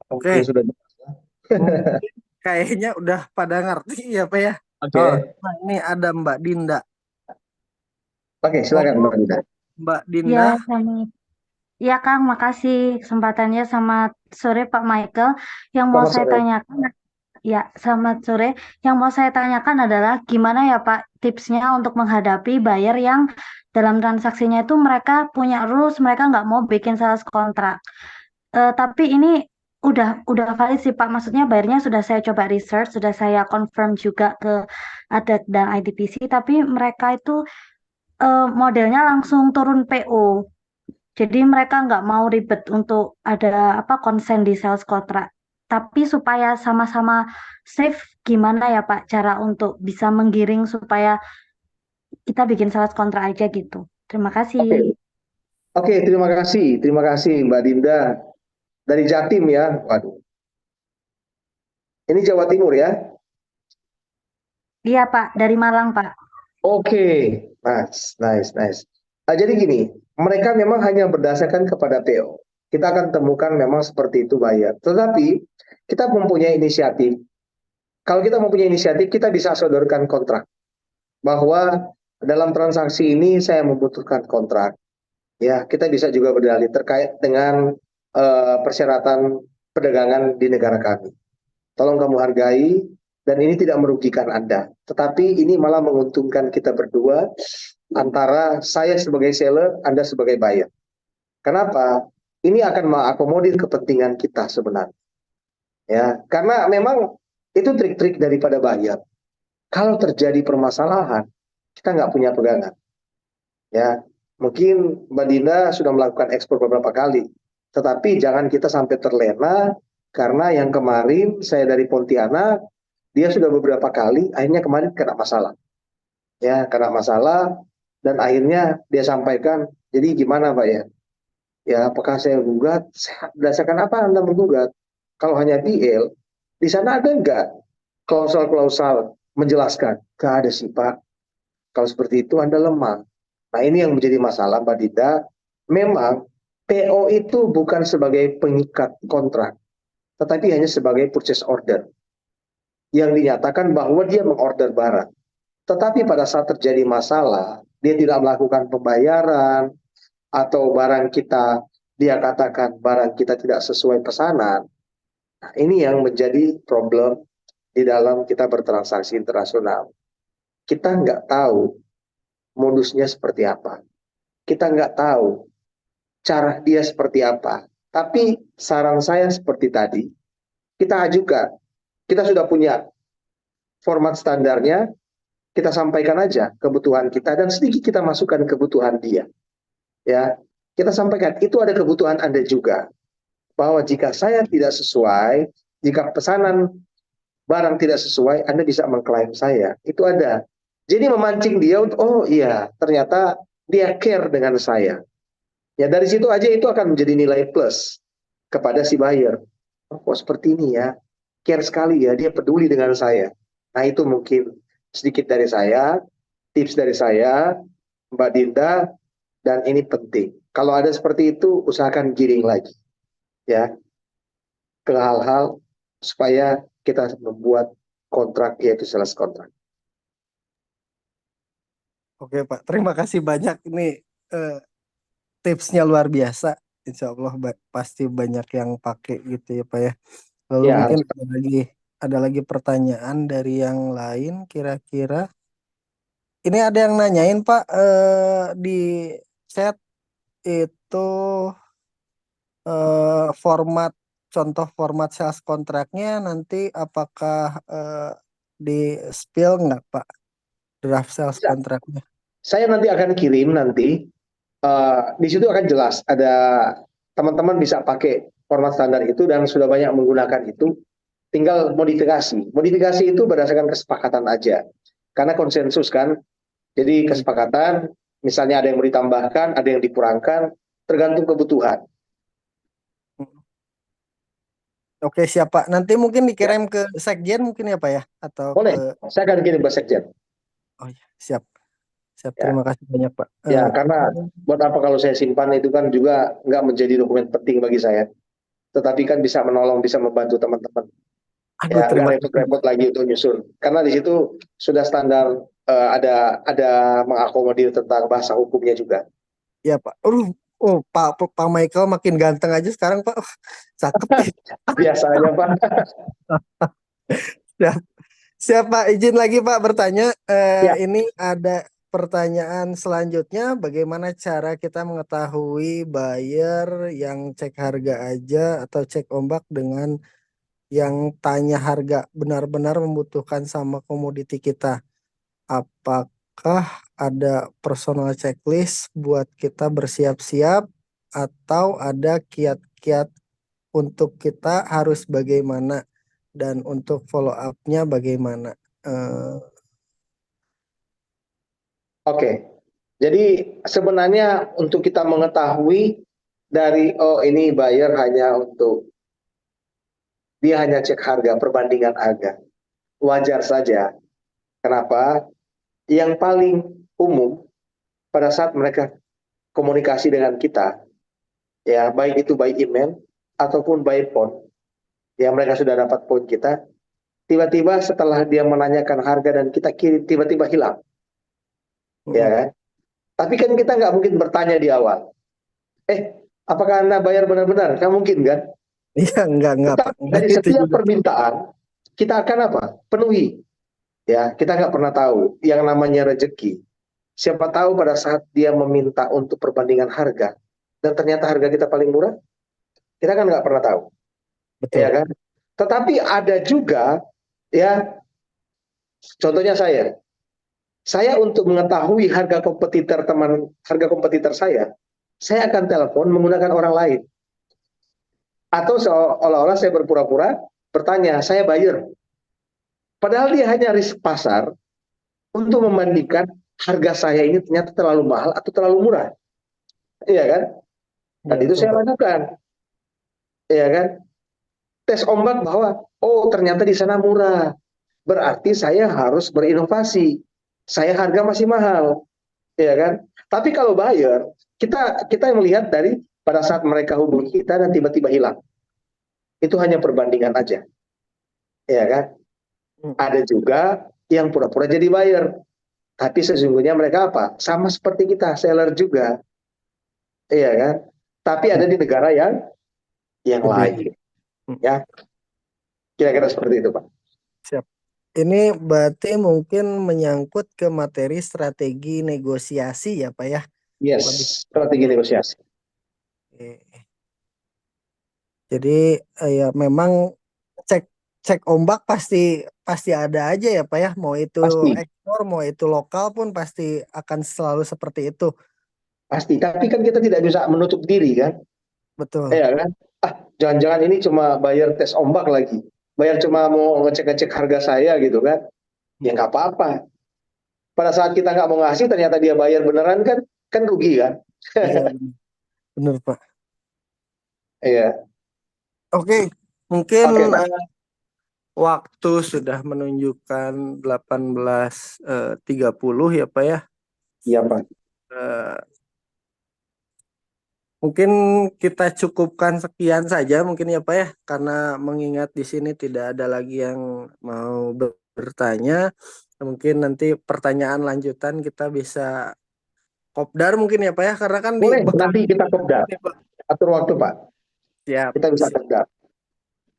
[SPEAKER 1] Oke,
[SPEAKER 2] Oke,
[SPEAKER 1] sudah.
[SPEAKER 2] mungkin kayaknya udah pada ngerti ya Pak ya. Oh,
[SPEAKER 1] Oke.
[SPEAKER 2] nah ini ada Mbak Dinda.
[SPEAKER 1] Oke, silakan
[SPEAKER 2] Monggo
[SPEAKER 1] Mbak Dina.
[SPEAKER 2] Mbak
[SPEAKER 3] Ya,
[SPEAKER 2] Dinda.
[SPEAKER 3] selamat. Ya, Kang, makasih kesempatannya. Selamat sore, Pak Michael. Yang mau
[SPEAKER 1] Selamat
[SPEAKER 3] saya
[SPEAKER 1] sore.
[SPEAKER 3] tanyakan, ya, selamat sore. Yang mau saya tanyakan adalah gimana ya, Pak, tipsnya untuk menghadapi buyer yang dalam transaksinya itu mereka punya rules, mereka nggak mau bikin sales kontrak. Tapi ini udah valid sih, Pak. Maksudnya bayarnya sudah saya coba research, sudah saya confirm juga ke Adat dan IDPC, tapi mereka itu modelnya langsung turun PO. Jadi mereka nggak mau ribet untuk ada apa konsen di sales kontrak. Tapi supaya sama-sama safe, gimana ya Pak cara untuk bisa menggiring supaya kita bikin sales kontrak aja gitu. Terima kasih.
[SPEAKER 1] Oke, oke, terima kasih. Terima kasih Mbak Dinda dari Jatim ya. Waduh, ini Jawa Timur ya.
[SPEAKER 3] Iya Pak, dari Malang Pak.
[SPEAKER 1] Oke, nice, nice, nice. Jadi gini, mereka memang hanya berdasarkan kepada PO. Kita akan temukan memang seperti itu bayar. Tetapi kita mempunyai inisiatif. Kalau kita mempunyai inisiatif, kita bisa sodorkan kontrak bahwa dalam transaksi ini saya membutuhkan kontrak. Ya, kita bisa juga berdalih terkait dengan persyaratan perdagangan di negara kami. Tolong kamu hargai dan ini tidak merugikan Anda. Tetapi ini malah menguntungkan kita berdua antara saya sebagai seller, Anda sebagai buyer. Kenapa? Ini akan mengakomodir kepentingan kita sebenarnya. Ya, karena memang itu trik-trik daripada buyer. Kalau terjadi permasalahan, kita nggak punya pegangan. Ya, mungkin Mbak Dina sudah melakukan ekspor beberapa kali, tetapi jangan kita sampai terlena karena yang kemarin saya dari Pontianak, dia sudah beberapa kali, akhirnya kemarin kena masalah. Ya, kena masalah dan akhirnya dia sampaikan, jadi gimana Pak ya? Ya, apakah saya gugat? Berdasarkan apa Anda menggugat? Kalau hanya DL, di sana ada nggak klausal-klausal menjelaskan? Nggak ada sih Pak. Kalau seperti itu Anda lemah. Nah ini yang menjadi masalah Mbak Dida. Memang PO itu bukan sebagai pengikat kontrak, tetapi hanya sebagai purchase order yang dinyatakan bahwa dia mengorder barang. Tetapi pada saat terjadi masalah, dia tidak melakukan pembayaran atau barang kita, dia katakan barang kita tidak sesuai pesanan. Nah, ini yang menjadi problem di dalam kita bertransaksi internasional. Kita nggak tahu modusnya seperti apa. Kita nggak tahu cara dia seperti apa. Tapi saran saya seperti tadi, kita ajukan. Kita sudah punya format standarnya, kita sampaikan aja kebutuhan kita dan sedikit kita masukkan kebutuhan dia. Ya, kita sampaikan itu ada kebutuhan Anda juga. Bahwa jika saya tidak sesuai, jika pesanan barang tidak sesuai, Anda bisa mengklaim saya. Itu ada. Jadi memancing dia untuk, oh iya, ternyata dia care dengan saya. Ya dari situ aja itu akan menjadi nilai plus kepada si buyer. Oh, kok seperti ini ya, care sekali ya, dia peduli dengan saya. Nah itu mungkin sedikit dari saya, tips dari saya, Mbak Dinda, dan ini penting. Kalau ada seperti itu, usahakan giring lagi ya ke hal-hal supaya kita membuat kontrak yaitu sales kontrak.
[SPEAKER 2] Oke Pak, terima kasih banyak ini eh, tipsnya luar biasa. Insya Allah pasti banyak yang pakai gitu ya Pak ya. Lalu
[SPEAKER 1] Ya,
[SPEAKER 2] mungkin
[SPEAKER 1] harus.
[SPEAKER 2] ada lagi pertanyaan dari yang lain kira-kira. Ini ada yang nanyain Pak di chat itu format contoh format sales kontraknya nanti apakah di spill nggak Pak draft sales
[SPEAKER 1] Bisa.
[SPEAKER 2] kontraknya?
[SPEAKER 1] Saya nanti akan kirim nanti. Di situ akan jelas. Ada teman-teman bisa pakai format standar itu dan sudah banyak menggunakan itu. Tinggal modifikasi. Modifikasi itu berdasarkan kesepakatan aja. Karena konsensus kan. Jadi
[SPEAKER 2] Iya.
[SPEAKER 1] kesepakatan, misalnya ada yang mau ditambahkan, ada yang dikurangkan, tergantung kebutuhan.
[SPEAKER 2] Oke siapa? Nanti mungkin
[SPEAKER 1] Ya,
[SPEAKER 2] dikirim ke sekjen mungkin ya Pak ya atau ke.
[SPEAKER 1] boleh. Saya akan kirim ke Sekjen.
[SPEAKER 2] Oh iya siap siap
[SPEAKER 1] Ya,
[SPEAKER 2] terima kasih banyak Pak.
[SPEAKER 1] ya, karena buat apa kalau saya simpan itu kan juga nggak menjadi dokumen penting bagi saya. Tetapi kan bisa menolong, bisa membantu teman-teman.
[SPEAKER 2] Aduh
[SPEAKER 1] Ya, nggak
[SPEAKER 2] terima kasih.
[SPEAKER 1] repot-repot lagi untuk nyusun. Karena di situ sudah standar ada mengakomodir tentang bahasa hukumnya juga.
[SPEAKER 2] Ya Pak. Oh Pak Michael makin ganteng aja sekarang Pak. Cakep nih.
[SPEAKER 1] Biasanya Pak.
[SPEAKER 2] Siap, siap Pak. Izin lagi Pak bertanya.
[SPEAKER 1] Ya,
[SPEAKER 2] Ini ada pertanyaan selanjutnya. Bagaimana cara kita mengetahui buyer yang cek harga aja atau cek ombak dengan yang tanya harga benar-benar membutuhkan sama komoditi kita? Apakah ada personal checklist buat kita bersiap-siap atau ada kiat-kiat untuk kita harus bagaimana dan untuk follow up-nya bagaimana? Eh,
[SPEAKER 1] oke. Jadi sebenarnya untuk kita mengetahui dari oh ini buyer hanya untuk dia hanya cek harga perbandingan harga. Wajar saja. Kenapa? Yang paling umum pada saat mereka komunikasi dengan kita, ya baik itu by email ataupun by phone, ya mereka sudah dapat poin kita, tiba-tiba setelah dia menanyakan harga dan kita kirim tiba-tiba hilang, ya
[SPEAKER 2] mm,
[SPEAKER 1] kan? Tapi kan kita nggak mungkin bertanya di awal, apakah anda bayar benar-benar? Nggak mungkin kan?
[SPEAKER 2] Iya enggak
[SPEAKER 1] Tetap
[SPEAKER 2] Pak, enggak
[SPEAKER 1] dari
[SPEAKER 2] gitu
[SPEAKER 1] setiap
[SPEAKER 2] juga.
[SPEAKER 1] permintaan kita akan apa? Penuhi. Ya, kita nggak pernah tahu yang namanya rezeki. Siapa tahu pada saat dia meminta untuk perbandingan harga dan ternyata harga kita paling murah, kita kan nggak pernah tahu, ya
[SPEAKER 2] Betul.
[SPEAKER 1] kan? Tetapi ada juga, ya, contohnya saya untuk mengetahui harga kompetitor saya akan telepon menggunakan orang lain atau seolah-olah saya berpura-pura bertanya, saya buyer. Padahal dia hanya risk pasar untuk membandingkan harga saya ini ternyata terlalu mahal atau terlalu murah, iya kan? Dan
[SPEAKER 2] Iya
[SPEAKER 1] itu
[SPEAKER 2] betul
[SPEAKER 1] saya
[SPEAKER 2] Pak.
[SPEAKER 1] lakukan, iya kan? Tes ombak bahwa oh ternyata di sana murah, berarti saya harus berinovasi. Saya harga masih mahal, ya kan? Tapi kalau buyer, kita melihat dari pada saat mereka hubungi kita dan tiba-tiba hilang. Itu hanya perbandingan aja, ya kan?
[SPEAKER 2] Mm,
[SPEAKER 1] Ada juga yang pura-pura jadi buyer, tapi sesungguhnya mereka apa? Sama seperti kita, seller juga, iya kan? Tapi ada di negara yang
[SPEAKER 2] Gede.
[SPEAKER 1] lain,
[SPEAKER 2] Mm,
[SPEAKER 1] ya. Kira-kira seperti itu, Pak.
[SPEAKER 2] siap. Ini berarti mungkin menyangkut ke materi strategi negosiasi ya Pak ya.
[SPEAKER 1] Yes,
[SPEAKER 2] Lebih
[SPEAKER 1] strategi
[SPEAKER 2] tepatnya.
[SPEAKER 1] negosiasi.
[SPEAKER 2] Oke. Jadi ya memang cek cek ombak pasti pasti ada aja ya Pak ya. Mau itu
[SPEAKER 1] Pasti,
[SPEAKER 2] ekspor, mau itu lokal pun pasti akan selalu seperti itu.
[SPEAKER 1] pasti. Tapi kan kita tidak bisa menutup diri kan,
[SPEAKER 2] Betul.
[SPEAKER 1] ya kan? Jangan-jangan ini cuma bayar tes ombak lagi. Bayar cuma mau ngecek-ngecek harga saya gitu kan. Ya nggak apa-apa. Pada saat kita nggak mau ngasih, ternyata dia bayar beneran kan rugi kan?
[SPEAKER 2] Iya benar Pak.
[SPEAKER 1] Iya.
[SPEAKER 2] Oke, mungkin
[SPEAKER 1] Oke, Pak.
[SPEAKER 2] waktu sudah menunjukkan 18.30 ya Pak ya.
[SPEAKER 1] Iya, Pak.
[SPEAKER 2] Eh, Mungkin kita cukupkan sekian saja mungkin ya Pak ya, karena mengingat di sini tidak ada lagi yang mau bertanya. Mungkin nanti pertanyaan lanjutan kita bisa kopdar mungkin ya Pak ya, karena kan di
[SPEAKER 1] Boleh,
[SPEAKER 2] Bekasi
[SPEAKER 1] nanti kita kopdar.
[SPEAKER 2] nih, Pak.
[SPEAKER 1] Atur waktu, Pak.
[SPEAKER 2] Siap,
[SPEAKER 1] Kita bisa
[SPEAKER 2] siap,
[SPEAKER 1] kopdar.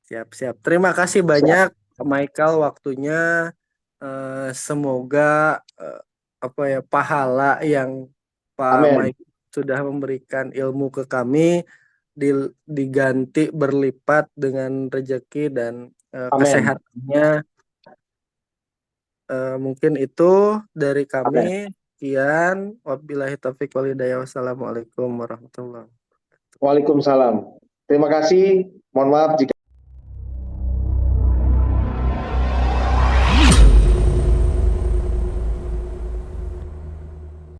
[SPEAKER 2] siap, siap. Terima kasih
[SPEAKER 1] Siap.
[SPEAKER 2] banyak Michael waktunya. Semoga apa ya, pahala yang Pak
[SPEAKER 1] Amin.
[SPEAKER 2] Mike sudah memberikan ilmu ke kami diganti berlipat dengan rezeki dan
[SPEAKER 1] Amin.
[SPEAKER 2] kesehatannya. Mungkin itu dari
[SPEAKER 1] Amin.
[SPEAKER 2] kami. Sekian. Wabillahi taufiq wal hidayah. Wassalamualaikum warahmatullahi wabarakatuh.
[SPEAKER 1] Waalaikumsalam. Terima kasih. Mohon maaf jika